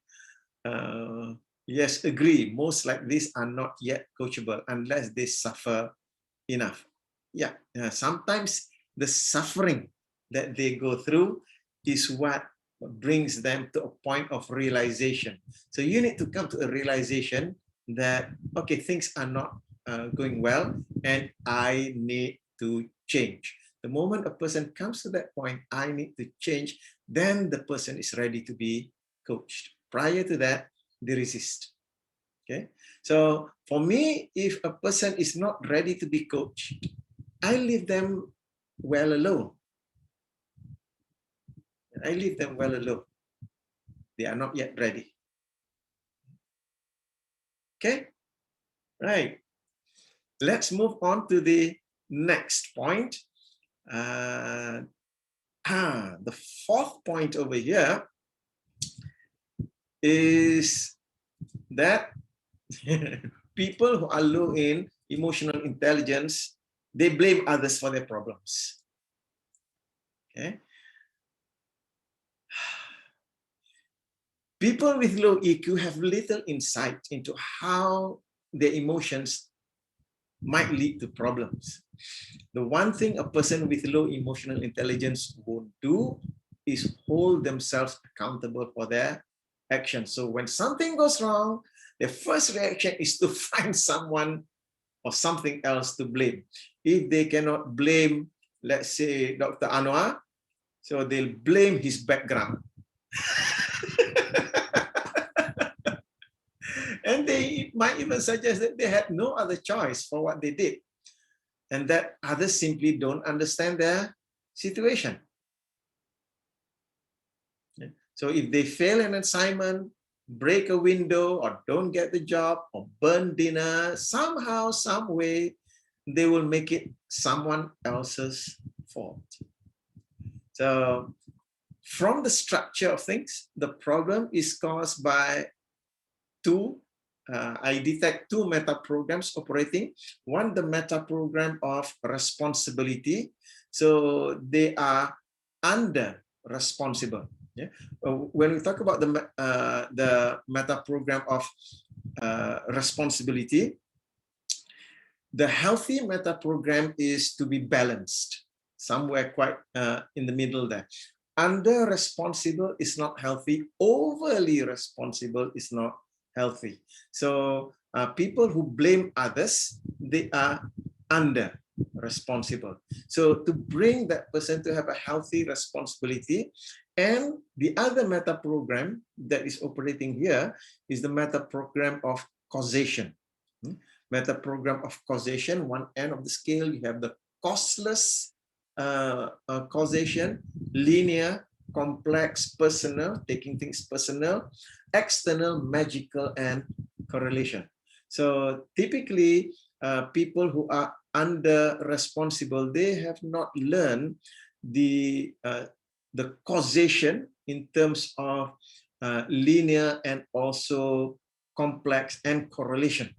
Yes, agree. Most like this are not yet coachable unless they suffer enough. Yeah, sometimes the suffering that they go through is what brings them to a point of realization. So you need to come to a realization that, okay, things are not going well and I need to change. The moment a person comes to that point, I need to change, then the person is ready to be coached. Prior to that, they resist. Okay, so for me, if a person is not ready to be coached, I leave them well alone. I leave them well alone. They are not yet ready. Okay, right. Let's move on to the next point. The fourth point over here is that people who are low in emotional intelligence, they blame others for their problems. Okay. People with low EQ have little insight into how their emotions might lead to problems. The one thing a person with low emotional intelligence won't do is hold themselves accountable for their actions. So when something goes wrong, their first reaction is to find someone or something else to blame. If they cannot blame, let's say, Dr. Anwar, so they'll blame his background. And they might even suggest that they had no other choice for what they did, and that others simply don't understand their situation. So if they fail an assignment, break a window, or don't get the job, or burn dinner, somehow, some way, they will make it someone else's fault. So from the structure of things, the problem is caused by I detect two meta programs operating. One, the meta program of responsibility. So they are under responsible. Yeah. When we talk about the meta program of responsibility, the healthy meta program is to be balanced, somewhere quite in the middle there. Under responsible is not healthy. Overly responsible is not healthy. So people who blame others, they are under responsible. So to bring that person to have a healthy responsibility, and the other meta program that is operating here is the meta program of causation. Meta program of causation, one end of the scale, you have the causeless causation, linear, complex, personal, taking things personal, external, magical, and correlation. So typically, people who are under responsible, they have not learned the causation in terms of linear and also complex and correlation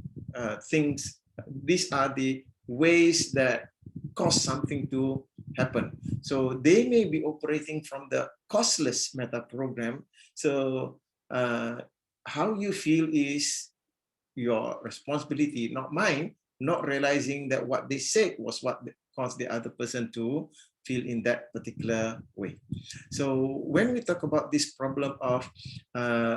things. These are the ways that cause something to happen. So they may be operating from the causeless meta program. So how you feel is your responsibility, not mine, not realizing that what they said was what caused the other person to feel in that particular way. So when we talk about this problem of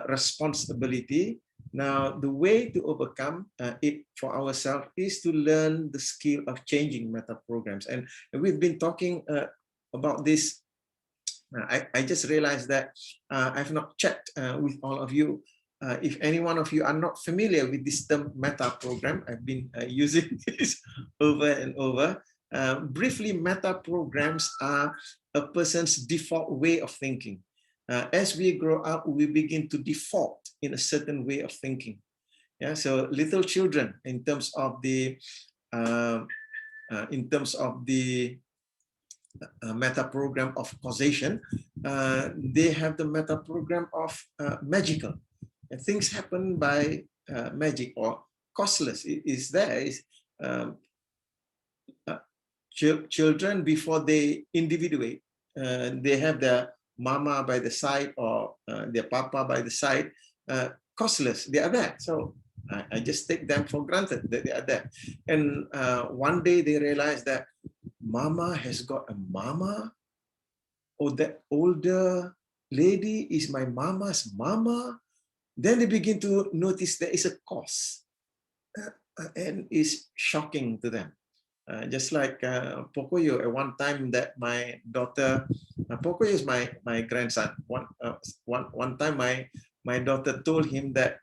responsibility, now the way to overcome it for ourselves is to learn the skill of changing meta programs. And we've been talking about this. I just realized that I've not checked with all of you. If any one of you are not familiar with this term meta program, I've been using this over and over. Briefly, meta programs are a person's default way of thinking. as we grow up, we begin to default in a certain way of thinking. Yeah, so little children, in terms of the meta program of causation, they have the meta program of magical. And things happen by magic or causeless. It is there. Children, before they individuate, they have their mama by the side or their papa by the side, causeless. They are there. So I just take them for granted that they are there. And one day they realize that mama has got a mama, or that older lady is my mama's mama. Then they begin to notice there is a cause, and it's shocking to them. Just like Pocoyo, at one time that my daughter, Pocoyo is my grandson. One time my daughter told him that,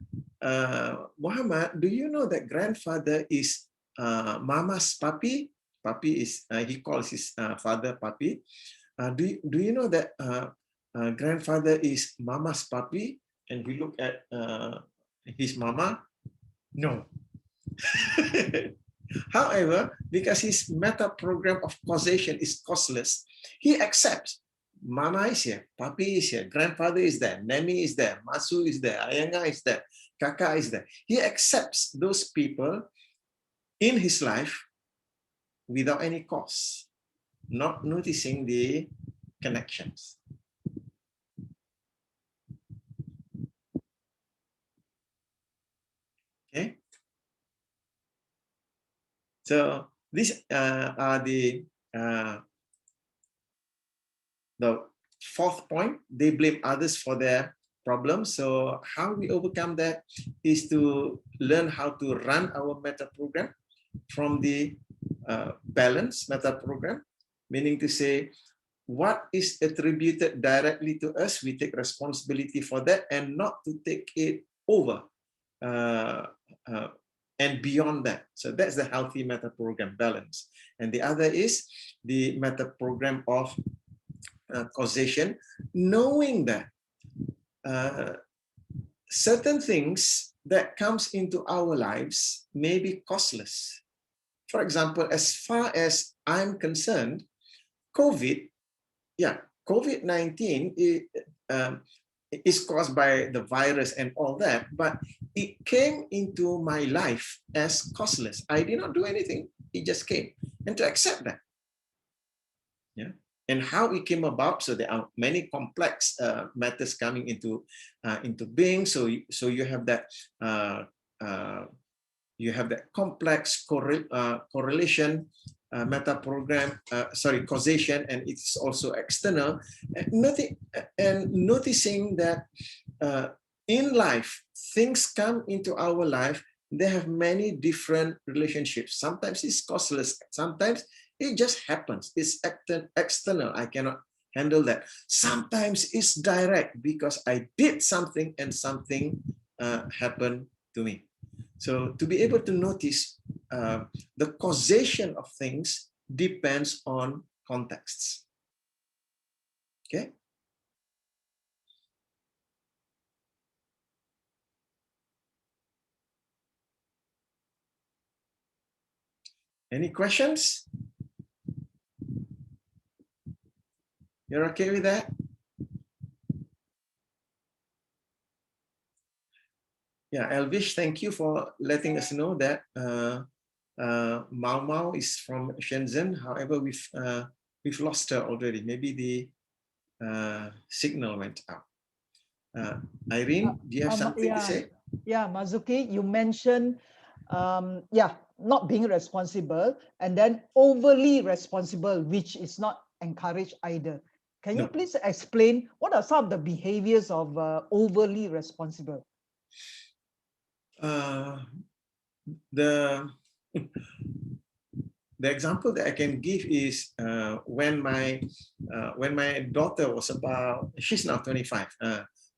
Muhammad, do you know that grandfather is mama's papi? Papi is, he calls his father papi. Do you know that grandfather is mama's papi? And we look at his mama. No. However, because his meta program of causation is causeless, he accepts mama is here, papi is here, grandfather is there, Nemi is there, Masu is there, Ayanga is there, Kaka is there. He accepts those people in his life without any cause, not noticing the connections. Okay. So these are the fourth point. They blame others for their problems. So how we overcome that is to learn how to run our meta program from the balanced meta program, meaning to say what is attributed directly to us, we take responsibility for that and not to take it over. And beyond that. So that's the healthy meta program, balance. And the other is the meta program of causation, knowing that certain things that comes into our lives may be causeless. For example, as far as I'm concerned, COVID-19 is caused by the virus and all that, but it came into my life as causeless. I did not do anything, it just came. And to accept that. Yeah. And how it came about, so there are many complex matters coming into being. So you have that complex correlation, meta program, causation, and it's also external. And noticing that in life, things come into our life, they have many different relationships. Sometimes it's causeless, sometimes it just happens. It's external, I cannot handle that. Sometimes it's direct because I did something and something happened to me. So to be able to notice the causation of things depends on contexts. Okay. Any questions? You're okay with that? Yeah, Elvish, thank you for letting us know that Mau Mau is from Shenzhen. However, we've lost her already. Maybe the signal went out. Irene, do you have something to say? Yeah, Mazuki, you mentioned, not being responsible and then overly responsible, which is not encouraged either. Can you please explain what are some of the behaviors of overly responsible? The example that I can give is when my daughter was about, she's now 25,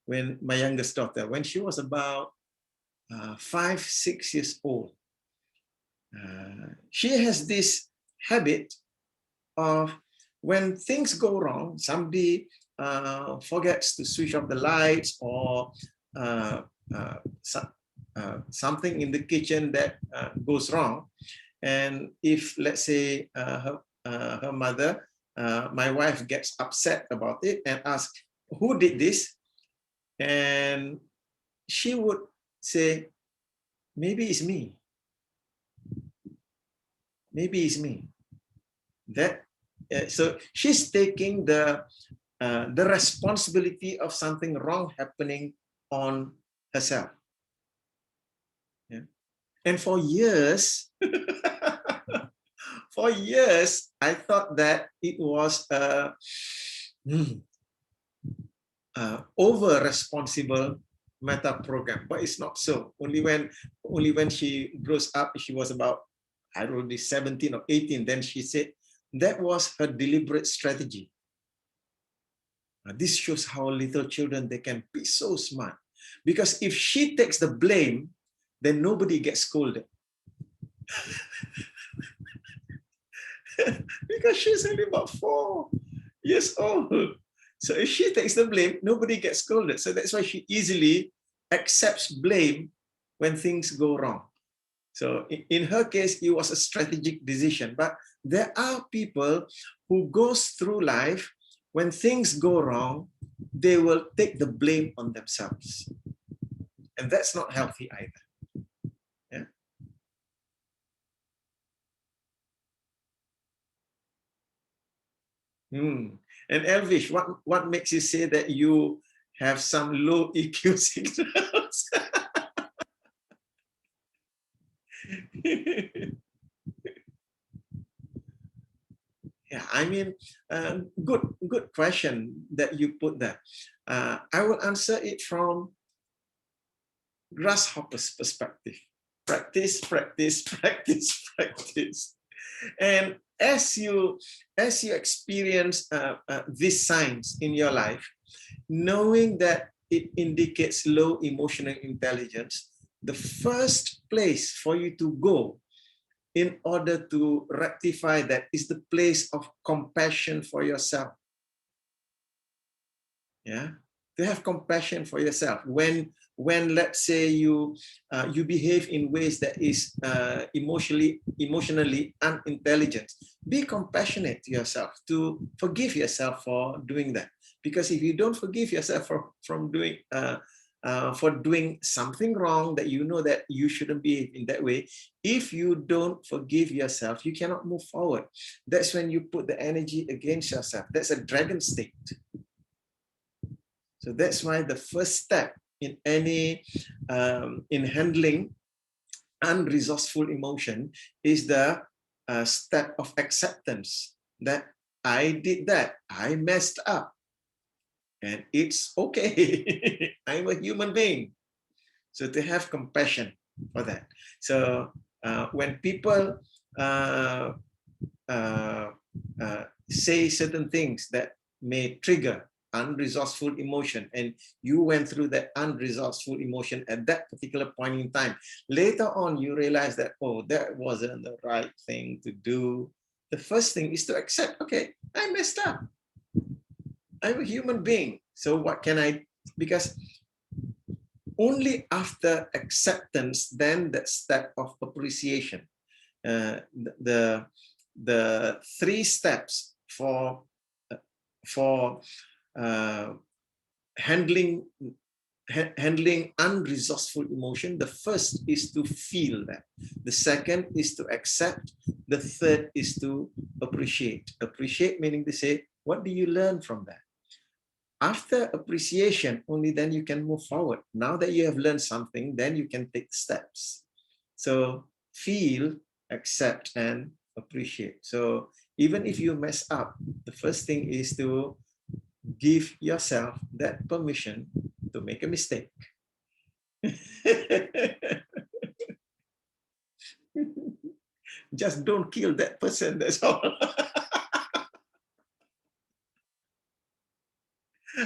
when my youngest daughter, when she was about 5-6 years old, she has this habit of when things go wrong, somebody forgets to switch off the lights, or something in the kitchen that goes wrong. And if, let's say, her mother, my wife, gets upset about it and asks, who did this? And she would say, maybe it's me. Maybe it's me. That so she's taking the responsibility of something wrong happening on herself. Yeah. And for years, for years, I thought that it was over-responsible meta program, but it's not so. Only when she grows up, she was about, I don't know, 17 or 18, then she said that was her deliberate strategy. This shows how little children, they can be so smart. Because if she takes the blame, then nobody gets scolded. Because she's only about 4 years old. So if she takes the blame, nobody gets scolded. So that's why she easily accepts blame when things go wrong. So in her case, it was a strategic decision. But there are people who goes through life, when things go wrong, they will take the blame on themselves. And that's not healthy either. Yeah. And Elvish, what makes you say that you have some low EQ signals? Yeah, I mean, good question that you put there. I will answer it from grasshopper's perspective. Practice, practice, practice, practice. And as you experience these signs in your life, knowing that it indicates low emotional intelligence, the first place for you to go in order to rectify that is the place of compassion for yourself. Yeah, to have compassion for yourself. When let's say you behave in ways that is emotionally unintelligent, be compassionate to yourself, to forgive yourself for doing that. Because if you don't forgive yourself for doing something wrong that you know that you shouldn't behave in that way, if you don't forgive yourself, you cannot move forward. That's when you put the energy against yourself. That's a dragon state. So that's why the first step in any in handling unresourceful emotion is the step of acceptance that I did that, I messed up, and it's okay. I'm a human being. So to have compassion for that. So when people say certain things that may trigger unresourceful emotion, and you went through that unresourceful emotion at that particular point in time, later on you realize that, oh, that wasn't the right thing to do. The first thing is to accept, okay, I messed up. I'm a human being. So what can I, because only after acceptance, then that step of appreciation, the 3 steps for handling unresourceful emotion. The first is to feel that. The second is to accept. The third is to appreciate. Appreciate meaning to say, what do you learn from that? After appreciation, only then you can move forward. Now that you have learned something, then you can take steps. So feel, accept, and appreciate. So even if you mess up, the first thing is to give yourself that permission to make a mistake. Just don't kill that person, that's all.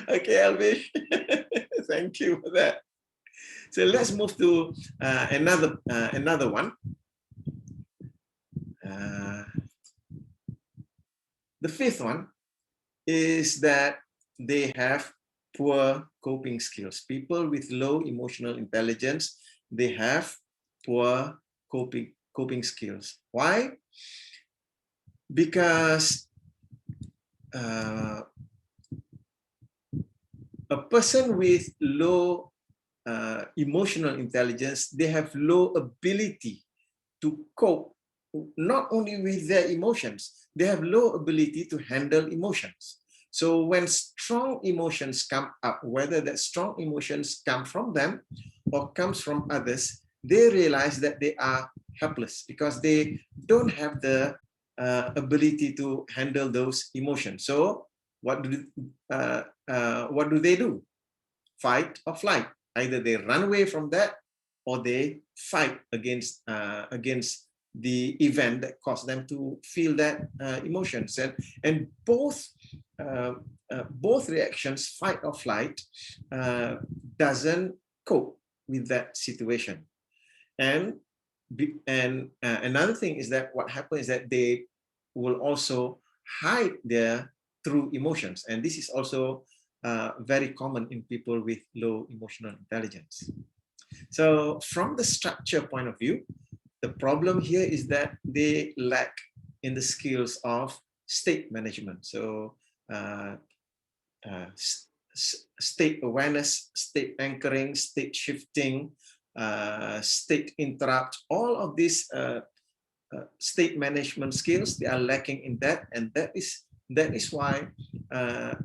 Okay, Elvish. Thank you for that. So let's move to another one. The 5th one is that they have poor coping skills. People with low emotional intelligence, they have poor coping skills. Why? Because a person with low emotional intelligence, they have low ability to cope, not only with their emotions, they have low ability to handle emotions. So when strong emotions come up, whether that strong emotions come from them or comes from others, they realize that they are helpless because they don't have the ability to handle those emotions. So what do they do? Fight or flight. Either they run away from that or they fight against the event that caused them to feel that emotions. And both reactions, fight or flight, doesn't cope with that situation. And another thing is that what happens is that they will also hide their true emotions. And this is also very common in people with low emotional intelligence. So from the structure point of view, the problem here is that they lack in the skills of state management. So state awareness, state anchoring, state shifting, state interrupt, all of these state management skills, they are lacking in that. And that is why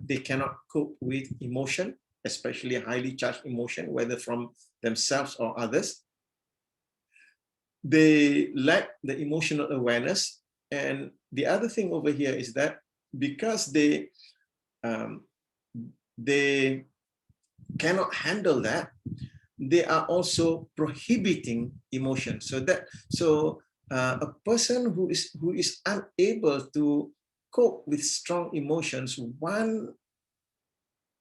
they cannot cope with emotion, especially highly charged emotion, whether from themselves or others. They lack the emotional awareness. And the other thing over here is that because they cannot handle that, they are also prohibiting emotion. So a person who is unable to cope with strong emotions, one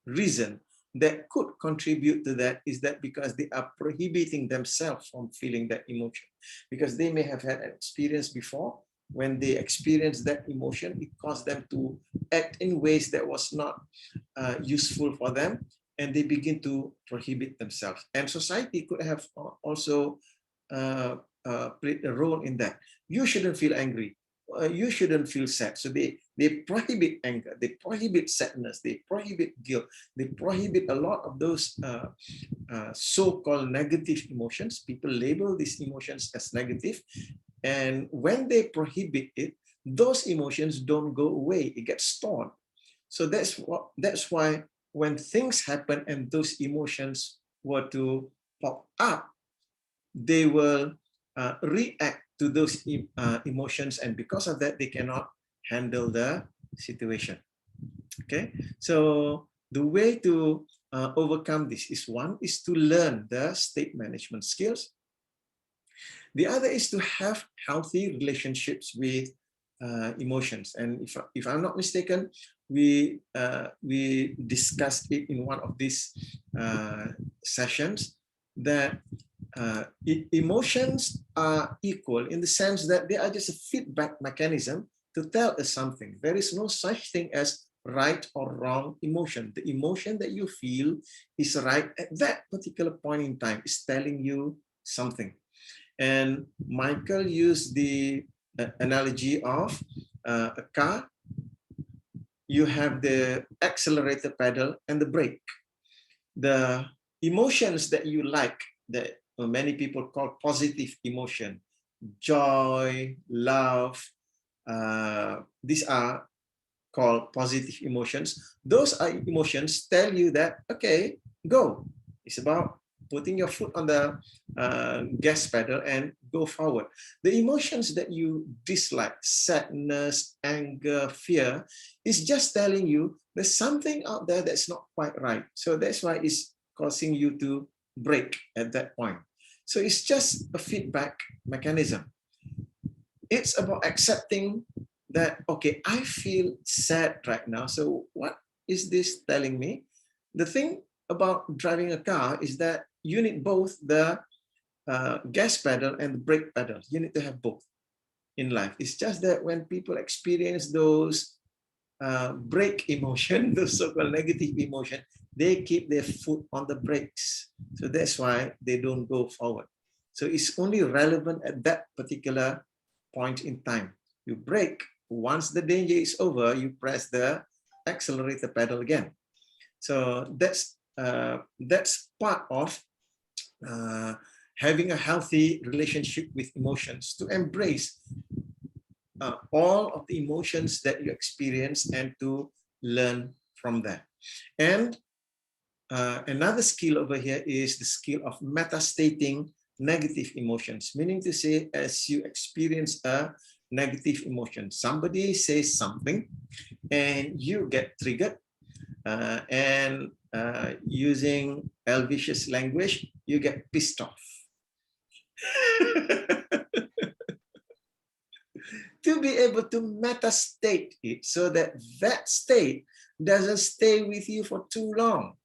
reason that could contribute to that is that because they are prohibiting themselves from feeling that emotion, because they may have had an experience before. When they experience that emotion, it caused them to act in ways that was not useful for them, and they begin to prohibit themselves. And society could have also played a role in that. You shouldn't feel angry. You shouldn't feel sad. So they prohibit anger, they prohibit sadness, they prohibit guilt, they prohibit a lot of those so-called negative emotions. People label these emotions as negative. And when they prohibit it, those emotions don't go away, it gets stored. So that's why when things happen and those emotions were to pop up, they will react to those emotions, and because of that, they cannot handle the situation. Okay, so the way to overcome this is, one is to learn the state management skills. The other is to have healthy relationships with emotions. And if I'm not mistaken, we discussed it in one of these sessions, that emotions are equal in the sense that they are just a feedback mechanism to tell us something. There is no such thing as right or wrong emotion. The emotion that you feel is right at that particular point in time, is telling you something. And Michael used the analogy of a car. You have the accelerator pedal and the brake. The emotions that you like, that many people call positive emotion, joy, love, these are called positive emotions. Those are emotions tell you that, okay, go. It's about putting your foot on the gas pedal and go forward. The emotions that you dislike, sadness, anger, fear, is just telling you there's something out there that's not quite right. So that's why it's causing you to break at that point. So it's just a feedback mechanism. It's about accepting that, okay, I feel sad right now. So what is this telling me? The thing about driving a car is that you need both the gas pedal and the brake pedal. You need to have both in life. It's just that when people experience those brake emotion, the so-called negative emotion, they keep their foot on the brakes. So that's why they don't go forward. So it's only relevant at that particular point in time. You brake, once the danger is over, you press the accelerator pedal again. So that's part of having a healthy relationship with emotions, to embrace all of the emotions that you experience and to learn from them. And another skill over here is the skill of metastating negative emotions, meaning to say, as you experience a negative emotion, somebody says something and you get triggered, and using Elvish's language, you get pissed off. To be able to metastate it so that that state doesn't stay with you for too long.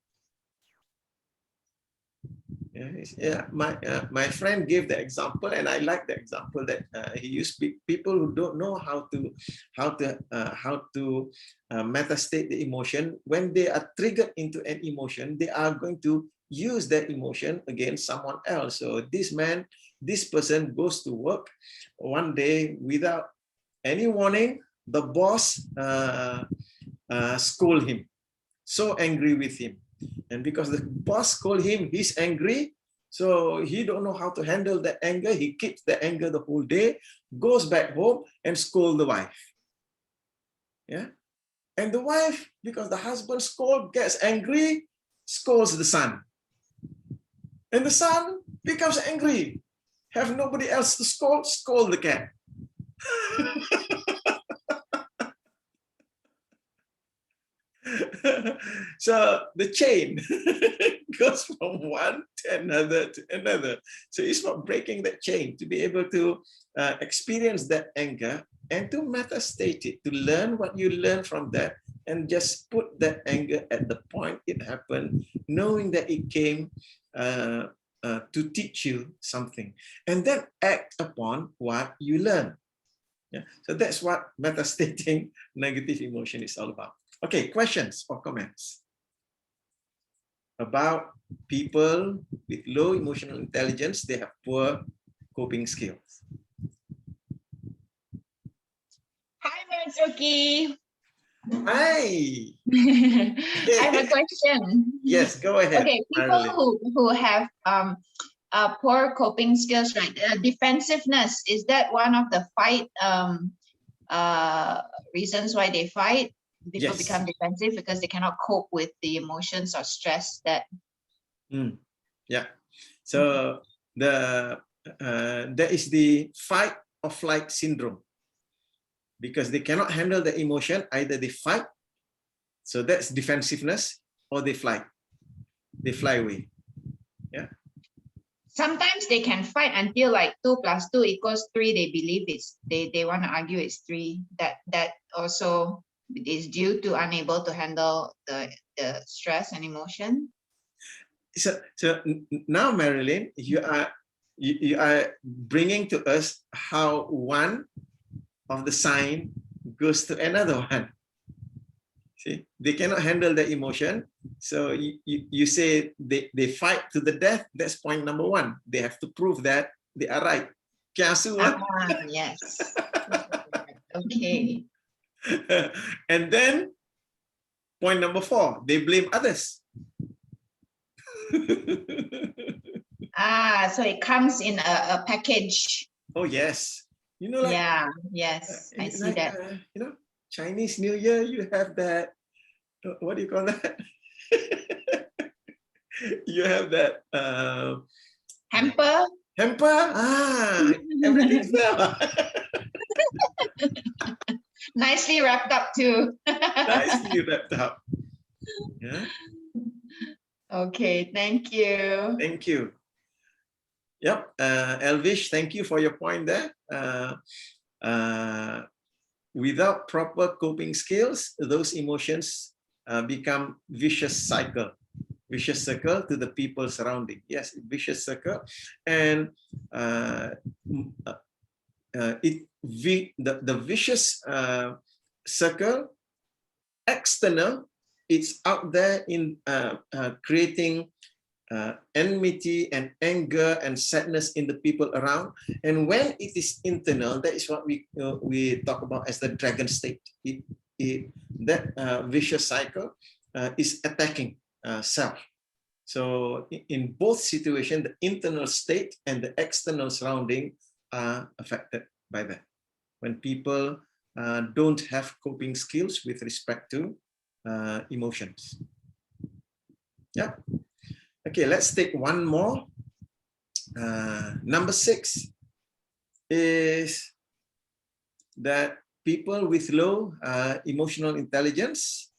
Yeah, my friend gave the example, and I like the example that he used. People who don't know how to metastate the emotion, when they are triggered into an emotion, they are going to use that emotion against someone else. So this person goes to work one day without any warning. The boss scold him, so angry with him. And because the boss called him, he's angry. So he don't know how to handle that anger. He keeps the anger the whole day, goes back home and scold the wife. Yeah. And the wife, because the husband gets angry, scolds the son. And the son becomes angry. Have nobody else to scold the cat. So the chain goes from one to another. So it's about breaking that chain, to be able to experience that anger and to metastate it, to learn what you learn from that, and just put that anger at the point it happened, knowing that it came to teach you something, and then act upon what you learn. Yeah. So that's what metastating negative emotion is all about. Okay, questions or comments about people with low emotional intelligence? They have poor coping skills. Hi, Marzuki. Hi. I have a question. Yes, go ahead. Okay, people who have poor coping skills, right? Defensiveness, is that one of the fight reasons why they fight? People become defensive because they cannot cope with the emotions or stress that. Yeah. So there is the fight or flight syndrome, because they cannot handle the emotion. Either they fight, so that's defensiveness, or they fly away. Yeah. Sometimes they can fight until like 2 + 2 = 3. They believe they want to argue it's 3. That also is due to unable to handle the stress and emotion. So now, Marilyn, you are bringing to us how one of the sign goes to another one. See, they cannot handle the emotion. So you say they fight to the death. That's point number 1. They have to prove that they are right. Kiasu, yes. Okay. And then point number 4, they blame others. So it comes in a package. Oh yes. You know, like, yes, I see that. You know, Chinese New Year, you have that, what do you call that? You have that hamper. Everything's there. Nicely wrapped up too. Nicely wrapped up. Yeah. Okay, thank you. Thank you. Yep, Elvish, thank you for your point there. Without proper coping skills, those emotions become vicious circle to the people surrounding. Yes, vicious circle, and the vicious circle external, it's out there in creating enmity and anger and sadness in the people around. And when it is internal, that is what we talk about as the dragon state. That vicious cycle is attacking self. So in both situations, the internal state and the external surrounding are affected by that. When people don't have coping skills with respect to emotions. Yeah. Okay, let's take one more. Number 6 is that people with low emotional intelligence,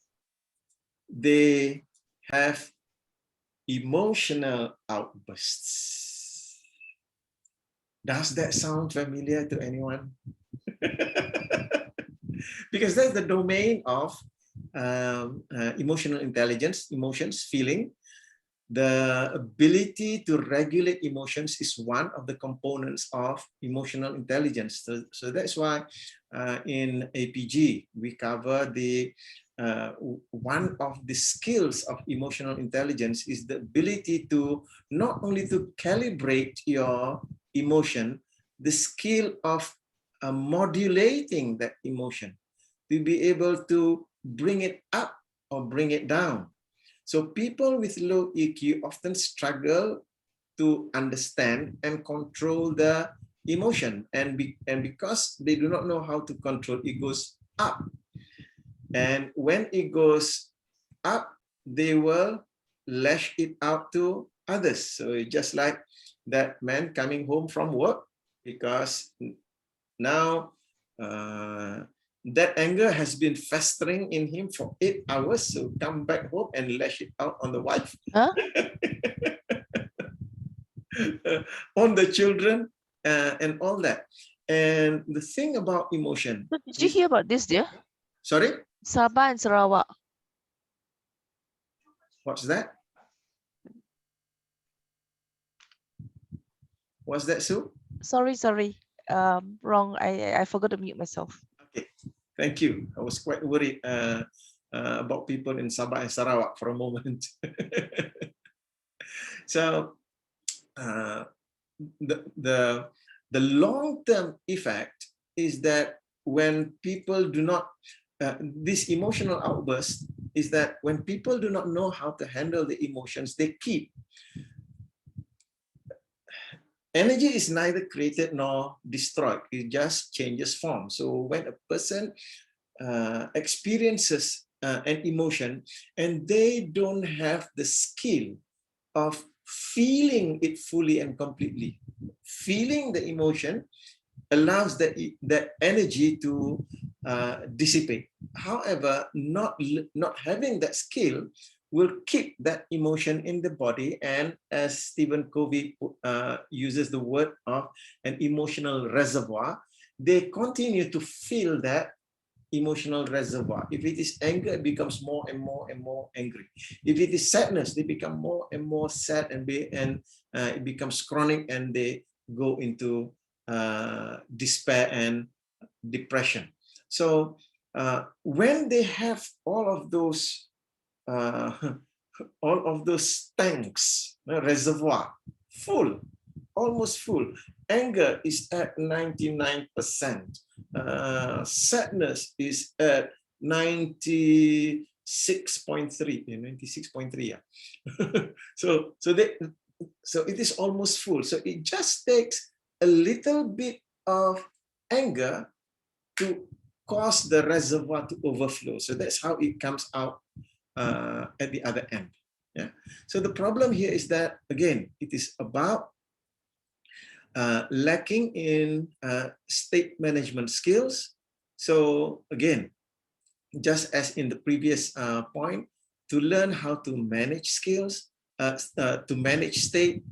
they have emotional outbursts. Does that sound familiar to anyone? Because that's the domain of emotional intelligence, emotions, feeling. The ability to regulate emotions is one of the components of emotional intelligence. So that's why in APG, we cover the one of the skills of emotional intelligence is the ability to not only to calibrate your emotion, the skill of modulating that emotion, to be able to bring it up or bring it down. So people with low EQ often struggle to understand and control the emotion, and because they do not know how to control, it goes up. And when it goes up, they will lash it out to others. So just like that man coming home from work, because now that anger has been festering in him for 8 hours, so come back home and lash it out on the wife, on the children, and all that. And the thing about emotion. So did you hear about this, dear? Sorry? Sabah and Sarawak. What's that? What's that, Sue? Sorry. Wrong. I forgot to mute myself. Okay, thank you. I was quite worried about people in Sabah and Sarawak for a moment. So the long-term effect is that when people do not, this emotional outburst is that when people do not know how to handle the emotions, they keep. Energy is neither created nor destroyed, it just changes form. So when a person experiences an emotion and they don't have the skill of feeling it fully and completely, feeling the emotion allows that energy to dissipate. However, not having that skill will keep that emotion in the body, and as Stephen Covey uses the word of an emotional reservoir, they continue to fill that emotional reservoir. If it is anger, it becomes more and more and more angry. If it is sadness, they become more and more sad, and it becomes chronic, and they go into despair and depression. So when they have all of those tanks, reservoir, full, almost full. Anger is at 99%. Sadness is at 96.3. 96.3. Yeah. So it is almost full. So it just takes a little bit of anger to cause the reservoir to overflow. So that's how it comes out at the other end. Yeah. So the problem here is that, again, it is about lacking in state management skills. So again, just as in the previous point, to learn how to manage skills, to manage state,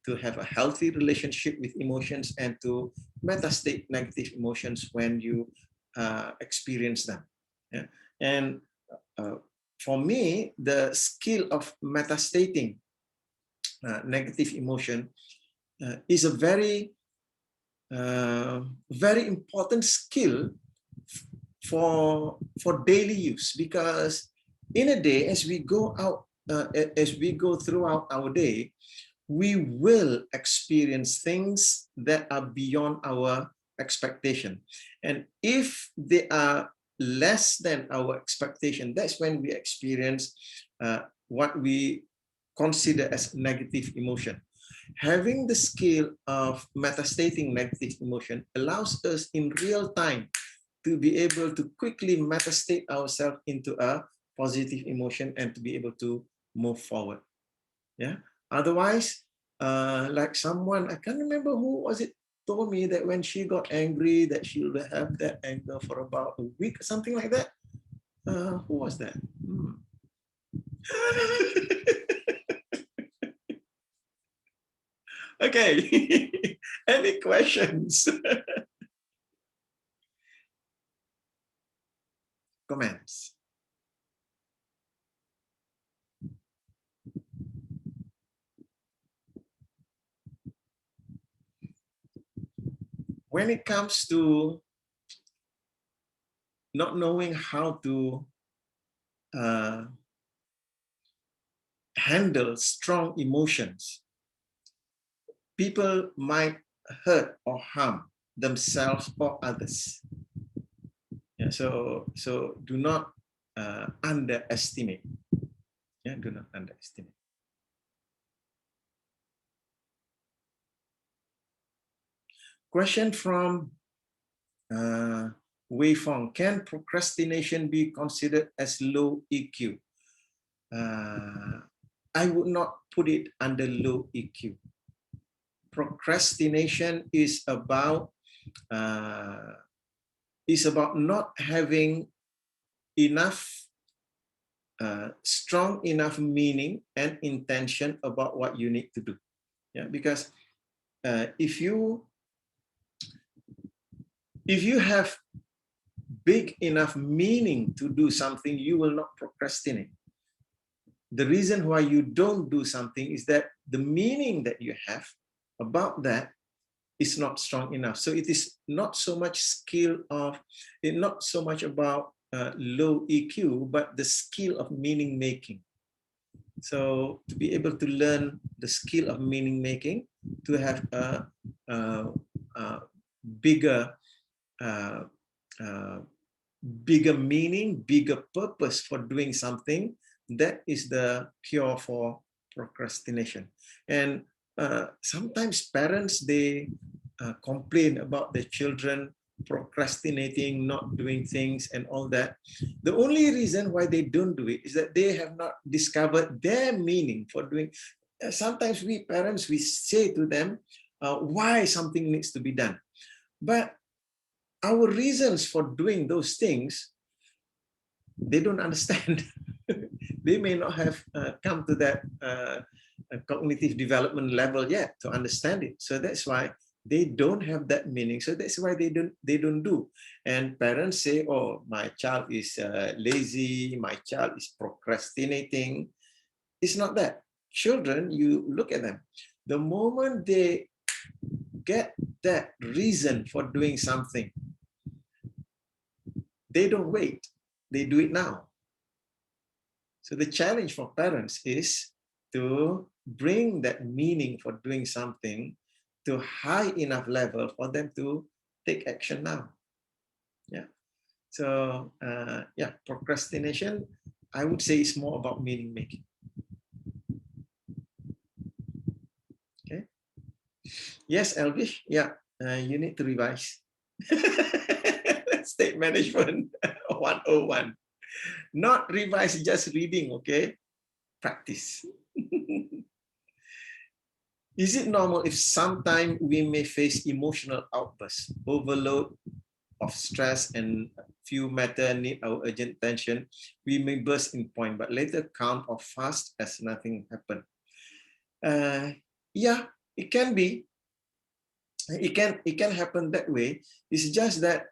to have a healthy relationship with emotions, and to metastate negative emotions when you experience them. Yeah. And for me, the skill of metastating negative emotion is a very important skill for daily use, because in a day, as we go out, as we go throughout our day, we will experience things that are beyond our expectation. And if they are less than our expectation, that's when we experience what we consider as negative emotion. Having the skill of metastating negative emotion allows us in real time to be able to quickly metastate ourselves into a positive emotion and to be able to move forward. Yeah. Otherwise, like someone, I can't remember who was it, told me that when she got angry, that she will have that anger for about a week or something like that. Who was that? Okay. Any questions? Comments? When it comes to not knowing how to handle strong emotions, people might hurt or harm themselves or others. Yeah, so do not underestimate. Yeah, do not underestimate. Question from Wei Fong: can procrastination be considered as low EQ? I would not put it under low EQ. Procrastination is about not having enough strong enough meaning and intention about what you need to do. Yeah, because if you have big enough meaning to do something, you will not procrastinate. The reason why you don't do something is that the meaning that you have about that is not strong enough. So it is not so much not so much about low EQ, but the skill of meaning making. So to be able to learn the skill of meaning making, to have a bigger meaning, bigger purpose for doing something, that is the cure for procrastination. And sometimes parents, they complain about their children procrastinating, not doing things and all that. The only reason why they don't do it is that they have not discovered their meaning for doing. Sometimes we parents, we say to them why something needs to be done, but our reasons for doing those things, they don't understand. They may not have come to that cognitive development level yet to understand it. So that's why they don't have that meaning. So that's why they don't do. And parents say, oh, my child is lazy, my child is procrastinating. It's not that. Children, you look at them. The moment they get that reason for doing something, they don't wait. They do it now. So the challenge for parents is to bring that meaning for doing something to high enough level for them to take action now. Yeah. So yeah, procrastination, I would say, is more about meaning making. Okay. Yes, Elvish. Yeah, you need to revise. State management 101. Not revise, just reading, okay? Practice. Is it normal if sometimes we may face emotional outbursts, overload of stress, and few matter need our urgent attention? We may burst in point, but later calm or fast as nothing happened. Yeah, it can be. It can happen that way. It's just that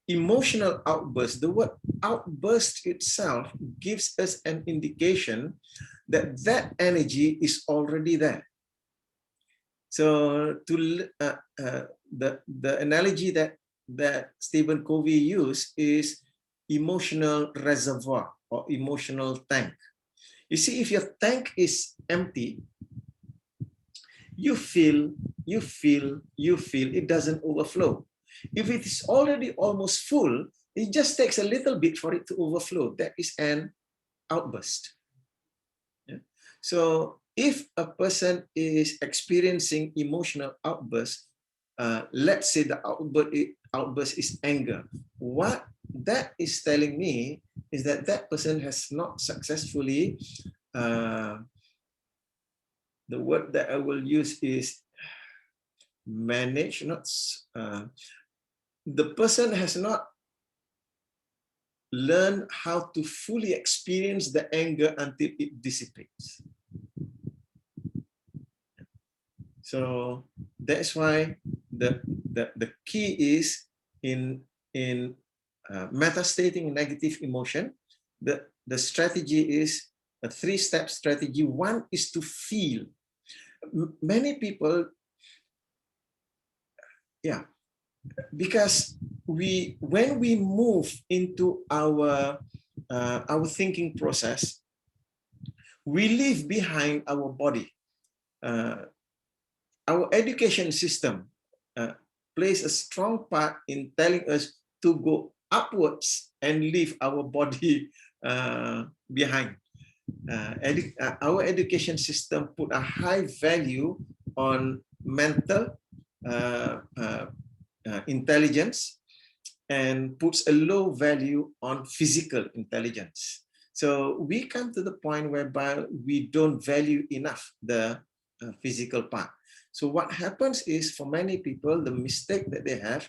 emotional outburst, the word outburst itself gives us an indication that that energy is already there. So to the analogy that that Stephen Covey used is emotional reservoir or emotional tank. You see, if your tank is empty, you feel, it doesn't overflow. If it is already almost full, it just takes a little bit for it to overflow. That is an outburst. Yeah. So if a person is experiencing emotional outburst, let's say the outburst is anger, what that is telling me is that that person has not successfully, the word that I will use is manage, the person has not learned how to fully experience the anger until it dissipates. So that's why the key is in metastating negative emotion. The strategy is a 3-step strategy. One is to feel. Many people, yeah, because when we move into our thinking process, we leave behind our body. Our education system plays a strong part in telling us to go upwards and leave our body behind. Our education system put a high value on mental intelligence and puts a low value on physical intelligence. So we come to the point whereby we don't value enough the physical part. So what happens is, for many people, the mistake that they have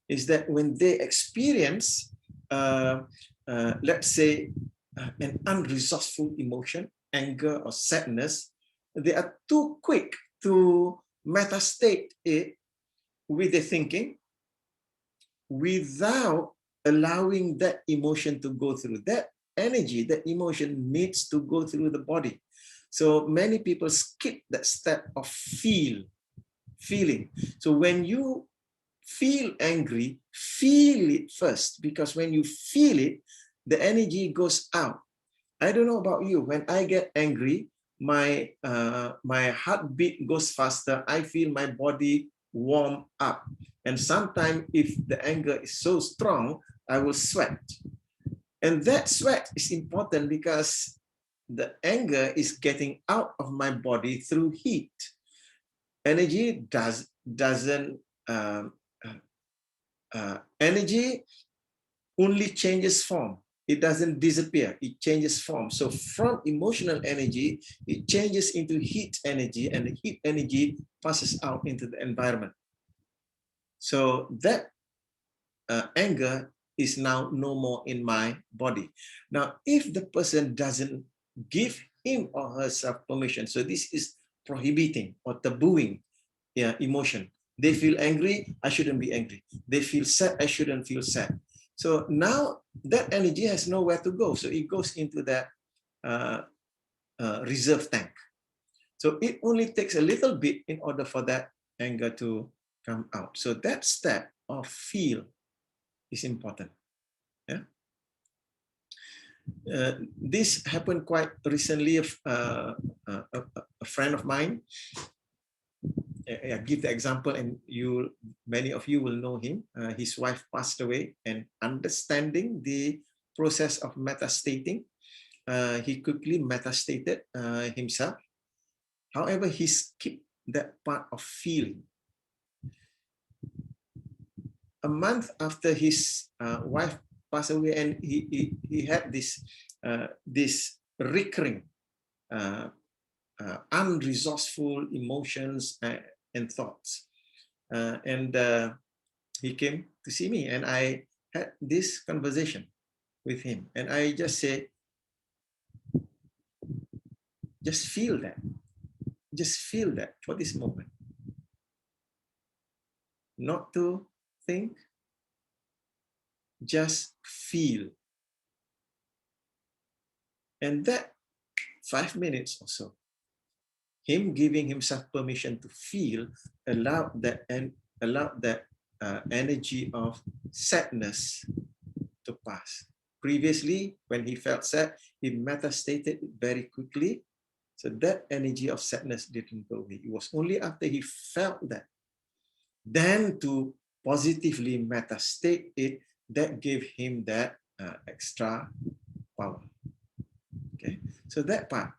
is that when they experience, let's say, an unresourceful emotion, anger or sadness, they are too quick to metastate it with their thinking without allowing that emotion to go through. That energy, that emotion needs to go through the body. So many people skip that step of feeling. So when you feel angry, feel it first, because when you feel it, the energy goes out. I don't know about you, when I get angry, my heartbeat goes faster. I feel my body warm up. And sometimes if the anger is so strong, I will sweat. And that sweat is important because the anger is getting out of my body through heat. Energy energy only changes form. It doesn't disappear, it changes form. So from emotional energy, it changes into heat energy, and the heat energy passes out into the environment. So that anger is now no more in my body. Now, if the person doesn't give him or herself permission, so this is prohibiting or tabooing emotion. They feel angry, I shouldn't be angry. They feel sad, I shouldn't feel sad. So now that energy has nowhere to go. So it goes into that reserve tank. So it only takes a little bit in order for that anger to come out. So that step of feel is important. Yeah. This happened quite recently. A friend of mine, I give the example, and many of you will know him. His wife passed away, and understanding the process of metastating, he quickly metastated himself. However, he skipped that part of feeling. A month after his wife passed away, and he had this recurring unresourceful emotions and thoughts, and he came to see me, and I had this conversation with him, and I just said, just feel that for this moment, not to think, just feel. And that 5 minutes or so, him giving himself permission to feel, allowed that energy of sadness to pass. Previously, when he felt sad, he metastated very quickly. So that energy of sadness didn't go away. It was only after he felt that, then to positively metastate it, that gave him that extra power. Okay, so that part,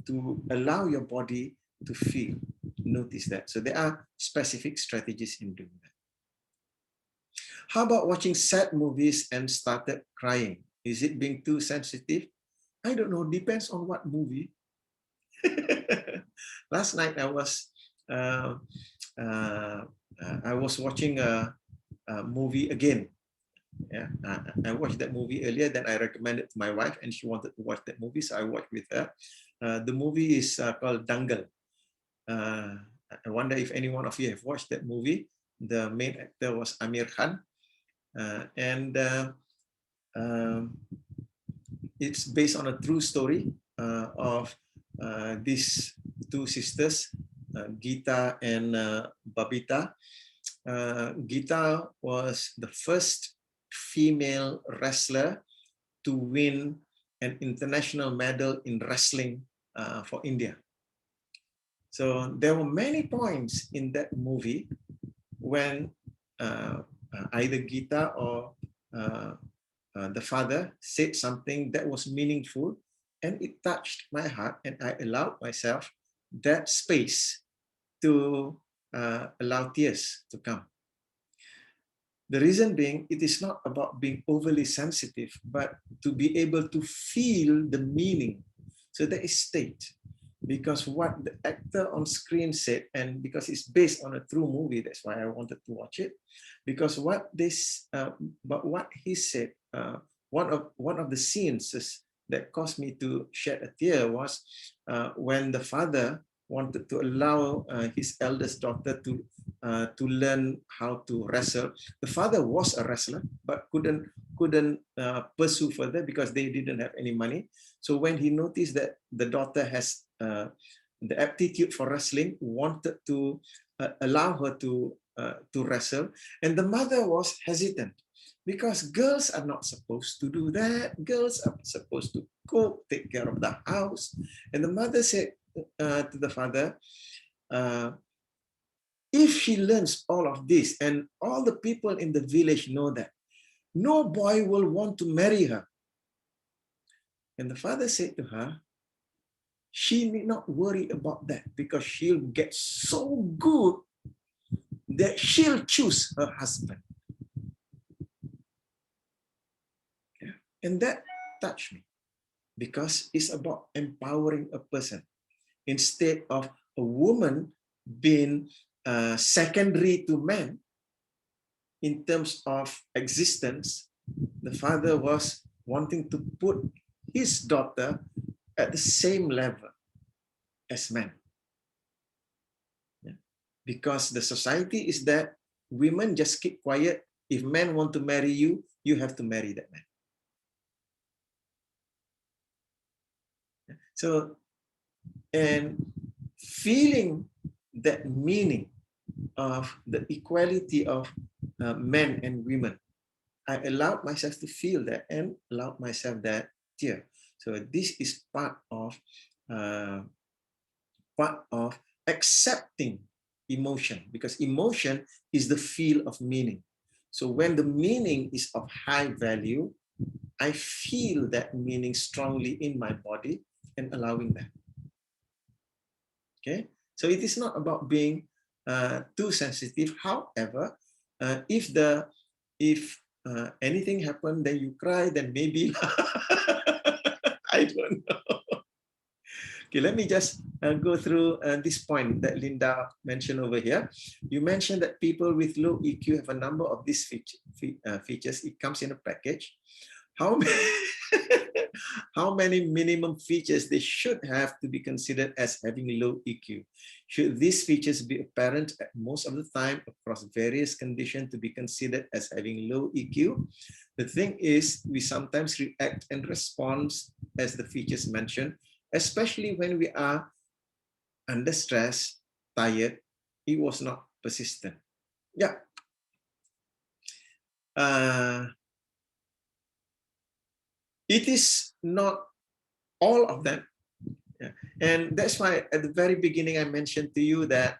to allow your body to feel, notice that. So there are specific strategies in doing that. How about watching sad movies and started crying? Is it being too sensitive? I don't know, depends on what movie. Last night I was watching a movie again. Yeah, I watched that movie earlier, then I recommended to my wife and she wanted to watch that movie, so I watched with her. The movie is called Dangal. I wonder if any one of you have watched that movie. The main actor was Amir Khan. It's based on a true story of these two sisters, Geeta and Babita. Geeta was the first female wrestler to win an international medal in wrestling for India. So there were many points in that movie when either Geeta or the father said something that was meaningful, and it touched my heart, and I allowed myself that space to allow tears to come. The reason being, it is not about being overly sensitive, but to be able to feel the meaning. So that is state. Because what the actor on screen said, and because it's based on a true movie, that's why I wanted to watch it. Because what he said, one of the scenes that caused me to shed a tear was when the father wanted to allow his eldest daughter to learn how to wrestle. The father was a wrestler, but couldn't pursue further because they didn't have any money. So when he noticed that the daughter has the aptitude for wrestling, wanted to allow her to wrestle, and the mother was hesitant because girls are not supposed to do that. Girls are supposed to cook, take care of the house. And the mother said to the father, if she learns all of this and all the people in the village know that, no boy will want to marry her. And the father said to her, she need not worry about that because she'll get so good that she'll choose her husband. Yeah. And that touched me because it's about empowering a person instead of a woman being secondary to men in terms of existence. The father was wanting to put his daughter at the same level as men. Yeah. Because the society is that women just keep quiet. If men want to marry you, you have to marry that man. Yeah. So, and feeling that meaning of the equality of men and women, I allowed myself to feel that and allowed myself that tear. So this is part of accepting emotion, because emotion is the feel of meaning. So when the meaning is of high value, I feel that meaning strongly in my body and allowing that. Okay, so it is not about being too sensitive. However, if anything happened, then you cry, then maybe I don't know. Okay, let me just go through this point that Linda mentioned over here. You mentioned that people with low EQ have a number of these features. It comes in a package. How many, how many minimum features they should have to be considered as having low EQ? Should these features be apparent at most of the time across various conditions to be considered as having low EQ? The thing is, we sometimes react and respond as the features mentioned, especially when we are under stress, tired. It was not persistent. Yeah, it is not all of them. Yeah. And that's why at the very beginning I mentioned to you that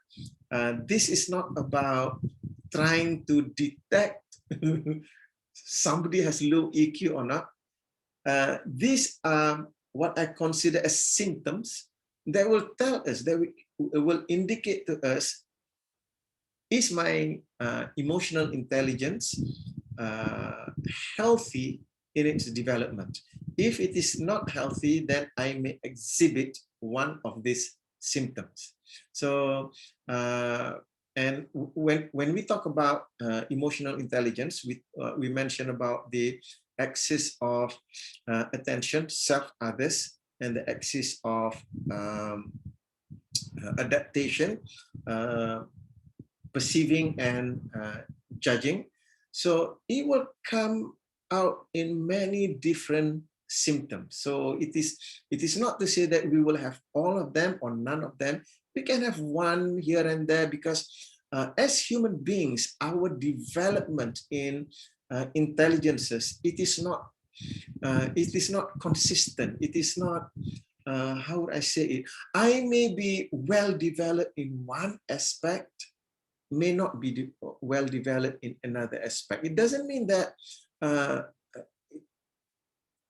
this is not about trying to detect somebody has low EQ or not. These are what I consider as symptoms that will tell us, that will indicate to us, is my emotional intelligence healthy in its development? If it is not healthy, then I may exhibit one of these symptoms. So, and when we talk about emotional intelligence, we mention about the axis of attention, self, others, and the axis of adaptation, perceiving, and judging. So it will come out in many different symptoms. So it is not to say that we will have all of them or none of them. We can have one here and there, because as human beings, our development in intelligences, it is not consistent. It is not, how would I say it? I may be well developed in one aspect, may not be well developed in another aspect. It doesn't mean that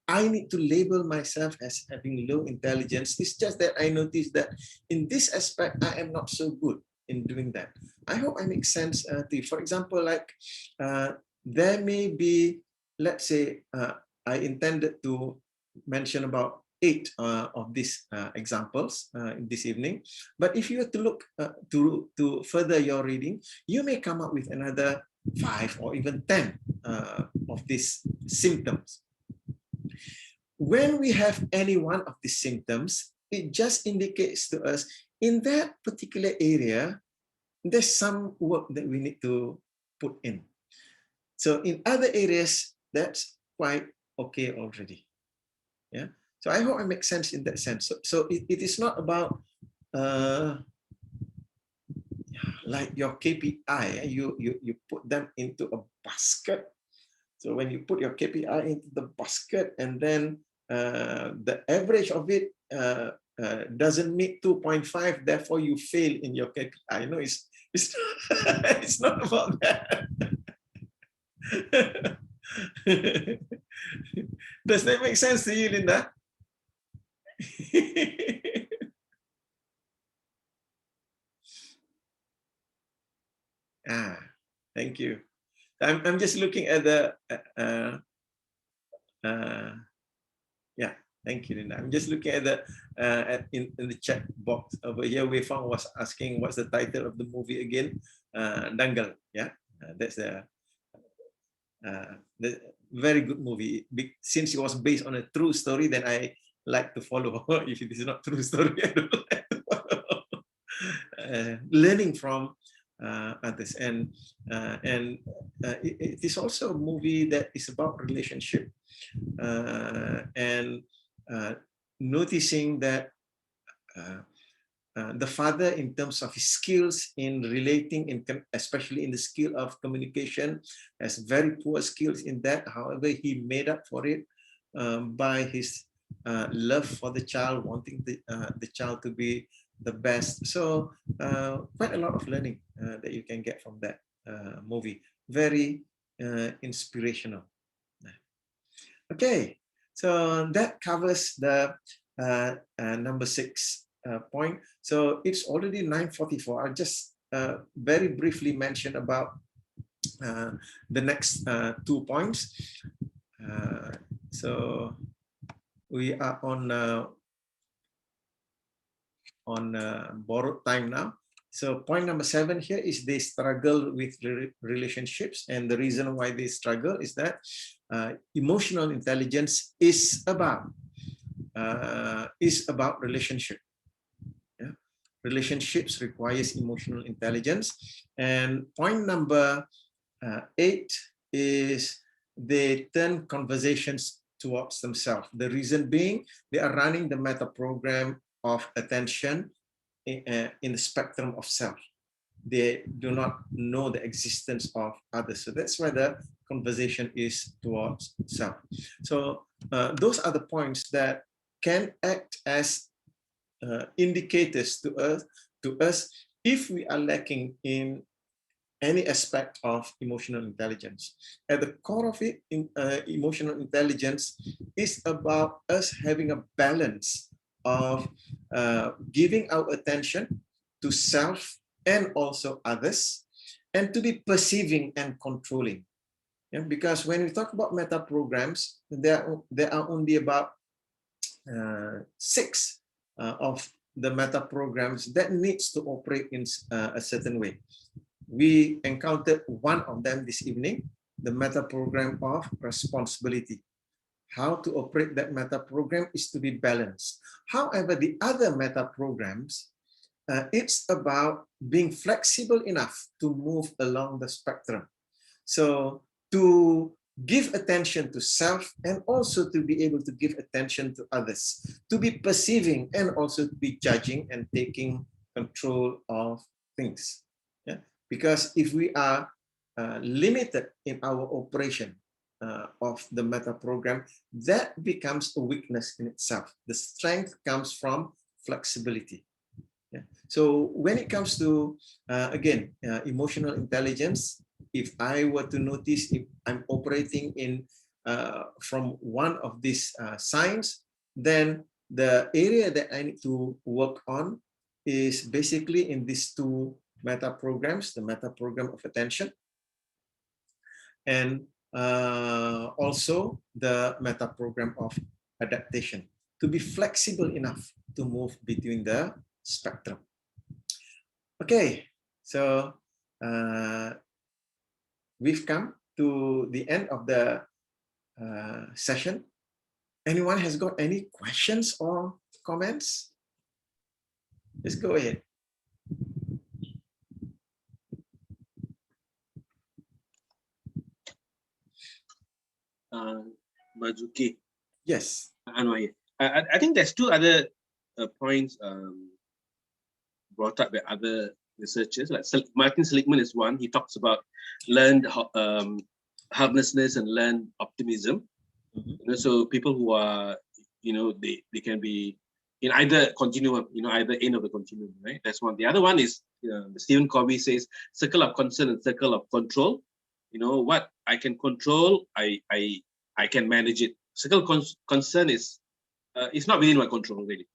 I need to label myself as having low intelligence. It's just that I notice that in this aspect, I am not so good in doing that. I hope I make sense to you. For example, like there may be, let's say, I intended to mention about 8 of these examples this evening. But if you were to look to further your reading, you may come up with another 5 or even 10 of these symptoms. When we have any one of these symptoms, it just indicates to us in that particular area, there's some work that we need to put in. So in other areas, that's quite okay already. Yeah. So I hope I make sense in that sense. So it is not about like your KPI, you put them into a basket. So when you put your KPI into the basket, and then the average of it doesn't meet 2.5, therefore you fail in your KPI. No, it's it's not about that. Does that make sense to you, Linda? Thank you. I'm just looking at the yeah, thank you, Linda. I'm just looking at the in the chat box over here. Wei Fang was asking what's the title of the movie again. Dangal. Yeah, that's the very good movie. Since it was based on a true story, then I like to follow. If it is not true story, I don't like to follow. Learning from others, and it is also a movie that is about relationship, and noticing that the father, in terms of his skills in relating, especially in the skill of communication, has very poor skills in that. However, he made up for it by his love for the child, wanting the child to be the best. So quite a lot of learning that you can get from that movie. Very inspirational. Okay, so that covers the number 6 point. So it's already 9:44. I'll just very briefly mention about the next 2 points. So we are on borrowed time now. So point number 7 here is they struggle with relationships, and the reason why they struggle is that emotional intelligence is about relationship. Yeah? Relationships requires emotional intelligence. And point number 8 is they turn conversations towards themselves. The reason being they are running the meta program of attention in the spectrum of self. They do not know the existence of others. So that's why the conversation is towards self. So those are the points that can act as indicators to us if we are lacking in any aspect of emotional intelligence. At the core of it, emotional intelligence is about us having a balance of giving our attention to self and also others, and to be perceiving and controlling. Yeah, because when we talk about meta programs, there are only about 6 of the meta programs that needs to operate in a certain way. We encountered one of them this evening, the meta program of responsibility. How to operate that meta program is to be balanced. However, the other meta programs, it's about being flexible enough to move along the spectrum. So to give attention to self and also to be able to give attention to others, to be perceiving and also to be judging and taking control of things. Yeah? Because if we are limited in our operation of the meta program, that becomes a weakness in itself. The strength comes from flexibility. Yeah. So when it comes to, again, emotional intelligence, if I were to notice if I'm operating in from one of these signs, then the area that I need to work on is basically in these 2 meta programs, the meta program of attention, and also the meta program of adaptation, to be flexible enough to move between the spectrum. Okay, so we've come to the end of the session. Anyone has got any questions or comments? Let's go ahead. Bajuki. Yes. I think there's 2 other points brought up by other researchers. Like Martin Seligman is one. He talks about learned harmlessness and learned optimism. You know, so people who are, you know, they can be in either continuum, you know, either end of the continuum, right? That's one. The other one is Stephen Covey says circle of concern and circle of control. You know, what I can control, I can manage it. Circle concern is it's not within my control really.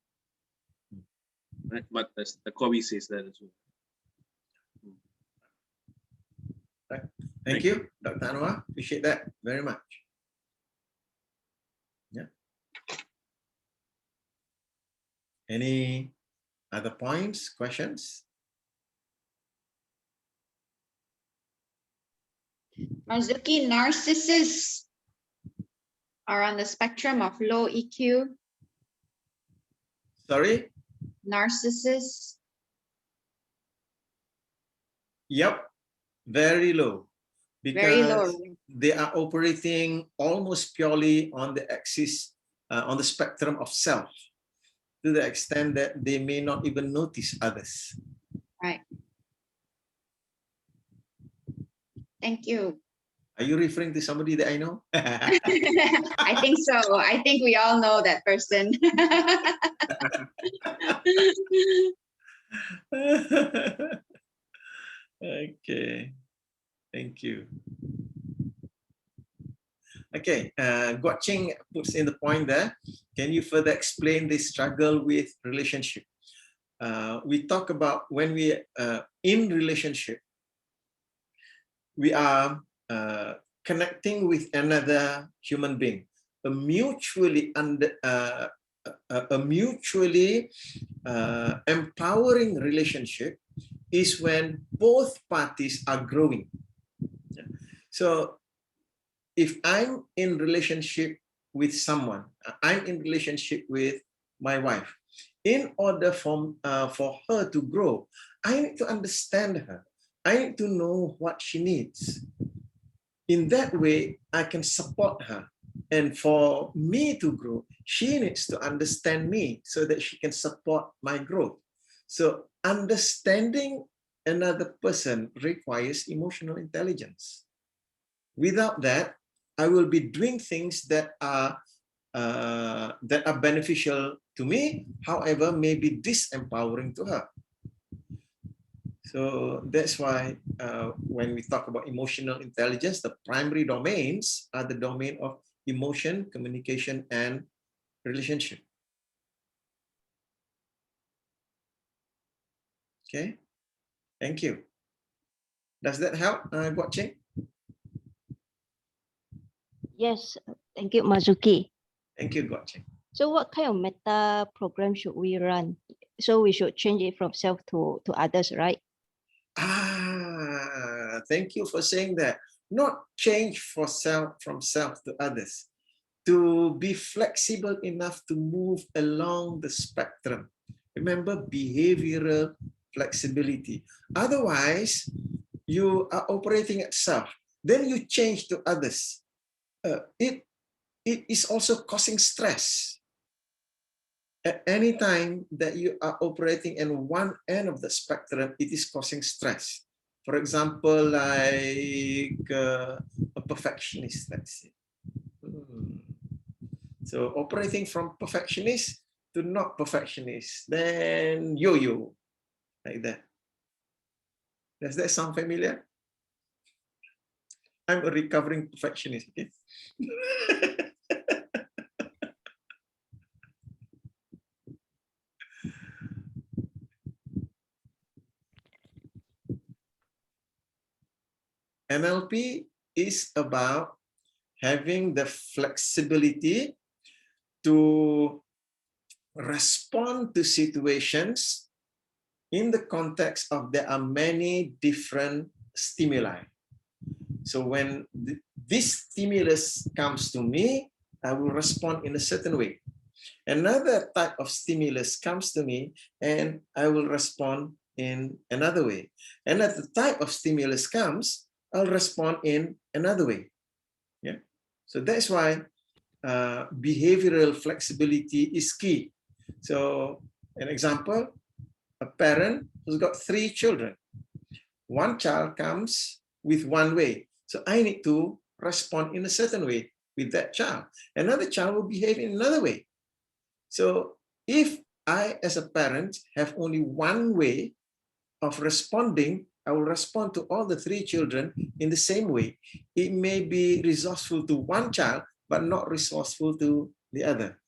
Right? But the Covey says that as well. Right. Thank you, Dr. Anwar. Appreciate that very much. Yeah. Any other points, questions? Marzuki, narcissists are on the spectrum of low EQ. Sorry? Narcissists. Yep, very low. Because Very low. they are operating almost purely on the axis, on the spectrum of self, to the extent that they may not even notice others. Right. Thank you. Are you referring to somebody that I know? I think so. I think we all know that person. Okay, thank you. Okay, Guaching puts in the point there. Can you further explain the struggle with relationship? We talk about when we in relationship, we are connecting with another human being, a mutually empowering relationship is when both parties are growing. So if I'm in relationship with someone, I'm in relationship with my wife, in order for her to grow, I need to understand her. I need to know what she needs. In that way, I can support her. And for me to grow, she needs to understand me so that she can support my growth. So understanding another person requires emotional intelligence. Without that, I will be doing things that are beneficial to me, however, may be disempowering to her. So that's why when we talk about emotional intelligence, the primary domains are the domain of emotion, communication, and relationship. Okay, thank you. Does that help, Guat Ching? Yes, thank you, Mazuki. Thank you, Guat Ching. So what kind of meta program should we run? So we should change it from self to others, right? Thank you for saying that. Not change from self to others. To be flexible enough to move along the spectrum. Remember, behavioral flexibility. Otherwise, you are operating at self. Then you change to others. It is also causing stress. At any time that you are operating in one end of the spectrum, it is causing stress. For example, like a perfectionist, let's say. So operating from perfectionist to not perfectionist, then yo-yo, like that. Does that sound familiar? I'm a recovering perfectionist, okay? NLP is about having the flexibility to respond to situations in the context of there are many different stimuli. So when this stimulus comes to me, I will respond in a certain way. Another type of stimulus comes to me and I will respond in another way. Another type of stimulus comes, I'll respond in another way. Yeah. So that's why behavioral flexibility is key. So an example, a parent who's got 3 children. One child comes with one way. So I need to respond in a certain way with that child. Another child will behave in another way. So if I, as a parent, have only one way of responding, I will respond to all the 3 children in the same way. It may be resourceful to one child, but not resourceful to the other.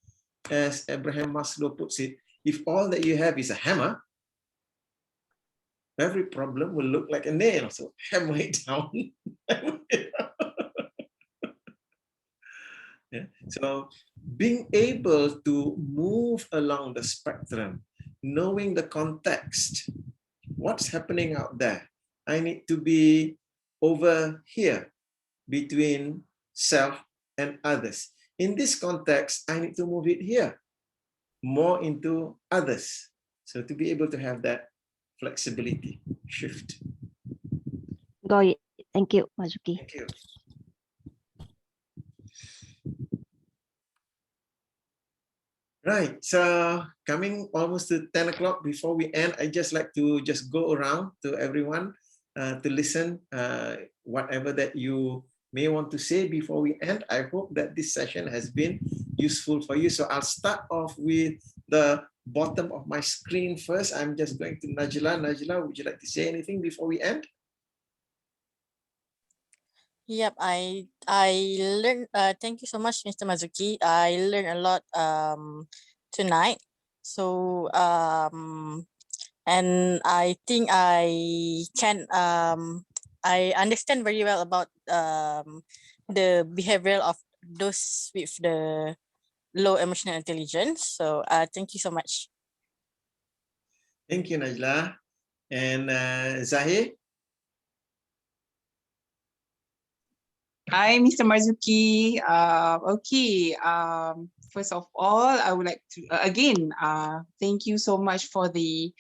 As Abraham Maslow puts it, if all that you have is a hammer, every problem will look like a nail. So hammer it down. Yeah. So being able to move along the spectrum, knowing the context, what's happening out there? I need to be over here between self and others. In this context, I need to move it here, more into others. So to be able to have that flexibility shift. Got it. Thank you, Mazuki. Thank you. Right, so coming almost to 10 o'clock before we end, I just like to just go around to everyone to listen whatever that you may want to say before we end. I hope that this session has been useful for you. So I'll start off with the bottom of my screen first. I'm just going to Najla. Najla, would you like to say anything before we end? Yep, I learned. Thank you so much, Mr. Mazuki. I learned a lot tonight. So and I think I can I understand very well about the behavioral of those with the low emotional intelligence. So thank you so much. Thank you, Najla. And Zahir? Hi, Mr. Marzuki. Okay. First of all, I would like to again thank you so much for the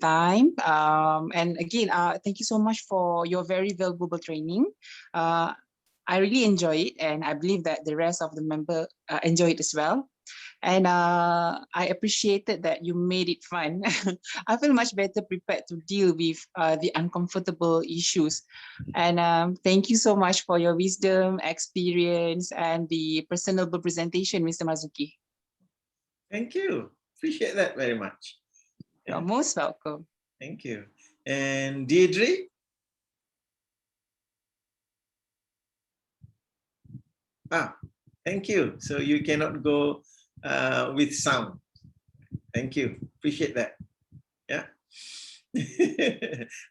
time. And again, thank you so much for your very valuable training. I really enjoy it, and I believe that the rest of the member enjoy it as well. And I appreciated that you made it fun. I feel much better prepared to deal with the uncomfortable issues. And thank you so much for your wisdom, experience, and the personable presentation, Mr. Marzuki. Thank you. Appreciate that very much. You're most welcome. Thank you. And Deirdre? Thank you. So you cannot go with sound. Thank you. Appreciate that. Yeah.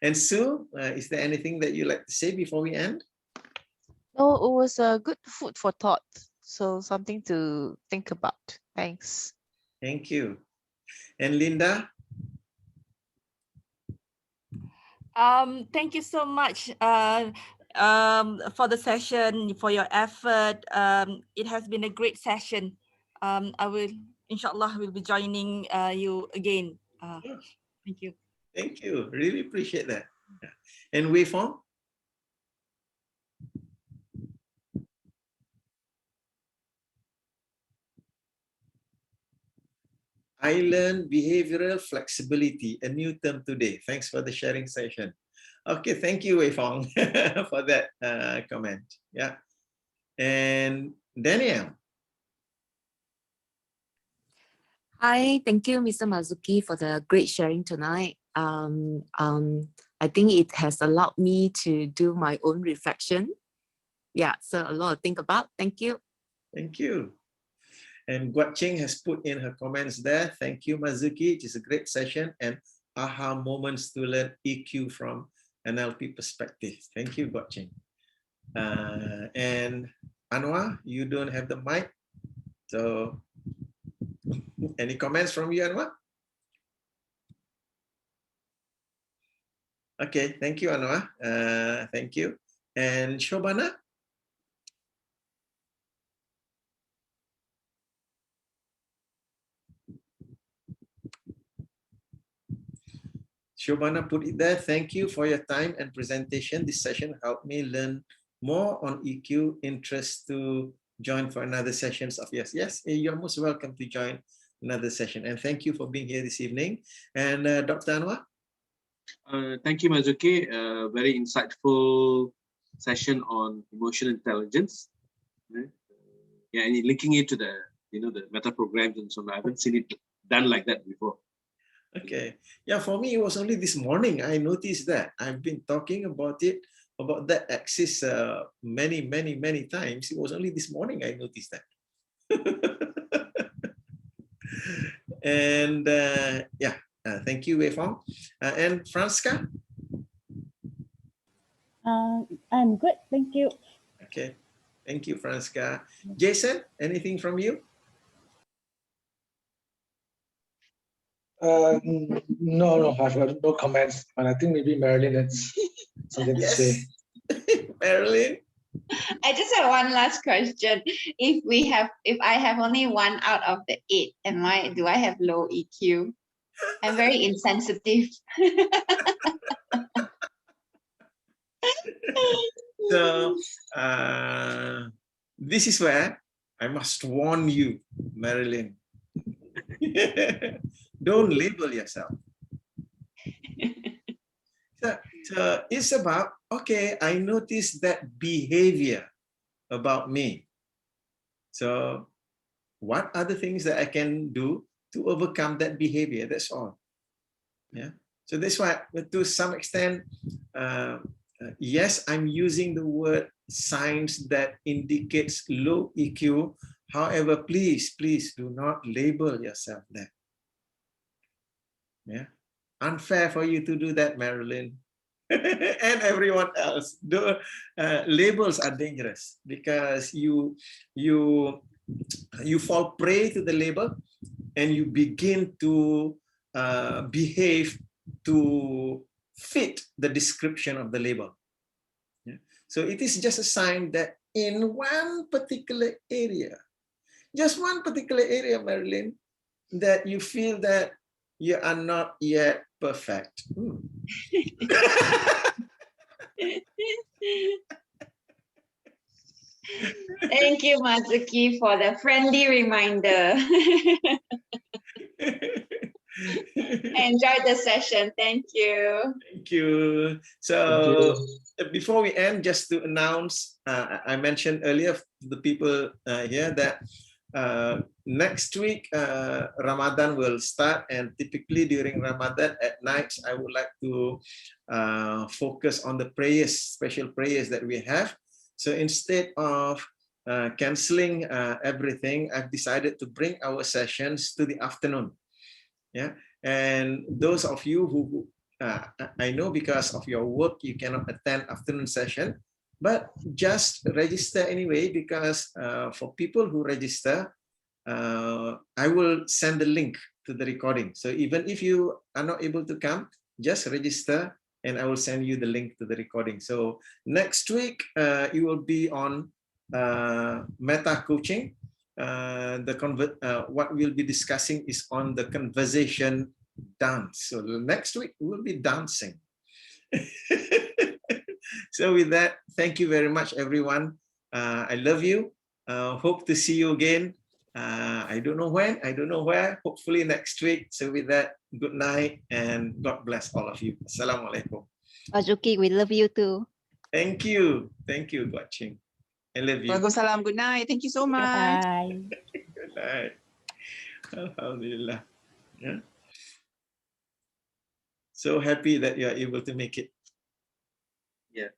And Sue, is there anything that you'd like to say before we end? No, it was a good food for thought. So something to think about. Thanks. Thank you. And Linda? Thank you so much for the session, for your effort. It has been a great session. I will, inshallah, will be joining you again. Thank you. Thank you. Really appreciate that. And Wei Fong? I learned behavioral flexibility, a new term today. Thanks for the sharing session. Okay, thank you, Wei Fong, for that comment. Yeah. And Danielle. Hi, thank you, Mr. Marzuki, for the great sharing tonight. I think it has allowed me to do my own reflection. Yeah, so a lot to think about. Thank you. Thank you. And Guat Ching has put in her comments there. Thank you, Marzuki. It is a great session and aha moments to learn EQ from NLP perspective. Thank you, Guat Ching. And Anwar, you don't have the mic. So any comments from you, Anwar? Okay, thank you, Anwar. Thank you. And Shobana? Shobana put it there. Thank you for your time and presentation. This session helped me learn more on EQ. Interest to join for another sessions of yes. You're most welcome to join another session. And thank you for being here this evening. And Dr. Anwar? Thank you, Marzuki. Very insightful session on emotional intelligence. Right? Yeah, and linking it to the the meta programs and so on. I haven't seen it done like that before. Okay. Yeah, for me, it was only this morning I noticed that. I've been talking about it, about that axis many times. It was only this morning I noticed that. And thank you, Wei Fong. And Franska? I'm good, thank you. Okay, thank you, Franska. Jason, anything from you? No, I've got no comments. And I think maybe Marilyn has something to say. Marilyn? I just have one last question. If I have only 1 out of the 8, do I have low EQ? I'm very insensitive. So this is where I must warn you, Marilyn. Don't label yourself. So it's about, okay, I noticed that behavior about me. So what are the things that I can do to overcome that behavior? That's all. Yeah. So that's why, to some extent, yes, I'm using the word signs that indicates low EQ. However, please do not label yourself that. Yeah. Unfair for you to do that, Marilyn. And everyone else. Labels are dangerous because you fall prey to the label and you begin to behave to fit the description of the label. Yeah? So it is just a sign that in one particular area, just one particular area, Marilyn, that you feel that you are not yet perfect. Thank you, Marzuki, for the friendly reminder. Enjoyed the session. Thank you. Thank you. So before we end, just to announce, I mentioned earlier to the people here that next week Ramadan will start, and typically during Ramadan at night, I would like to focus on the prayers, special prayers that we have. So instead of canceling everything, I've decided to bring our sessions to the afternoon. Yeah, and those of you who I know because of your work you cannot attend afternoon session, but just register anyway, because for people who register, I will send the link to the recording. So even if you are not able to come, just register and I will send you the link to the recording. So next week it will be on meta coaching. What we'll be discussing is on the conversation dance. So next week we'll be dancing. So with that, thank you very much, everyone. I love you. Hope to see you again. I don't know when, I don't know where, hopefully next week. So with that, good night and God bless all of you. Assalamualaikum. Marzuki, we love you too. Thank you. Thank you, Guat Ching. I love you. Waalaikumsalam. Good night. Thank you so much. Bye. Good night. Alhamdulillah. Yeah. So happy that you are able to make it. Yeah.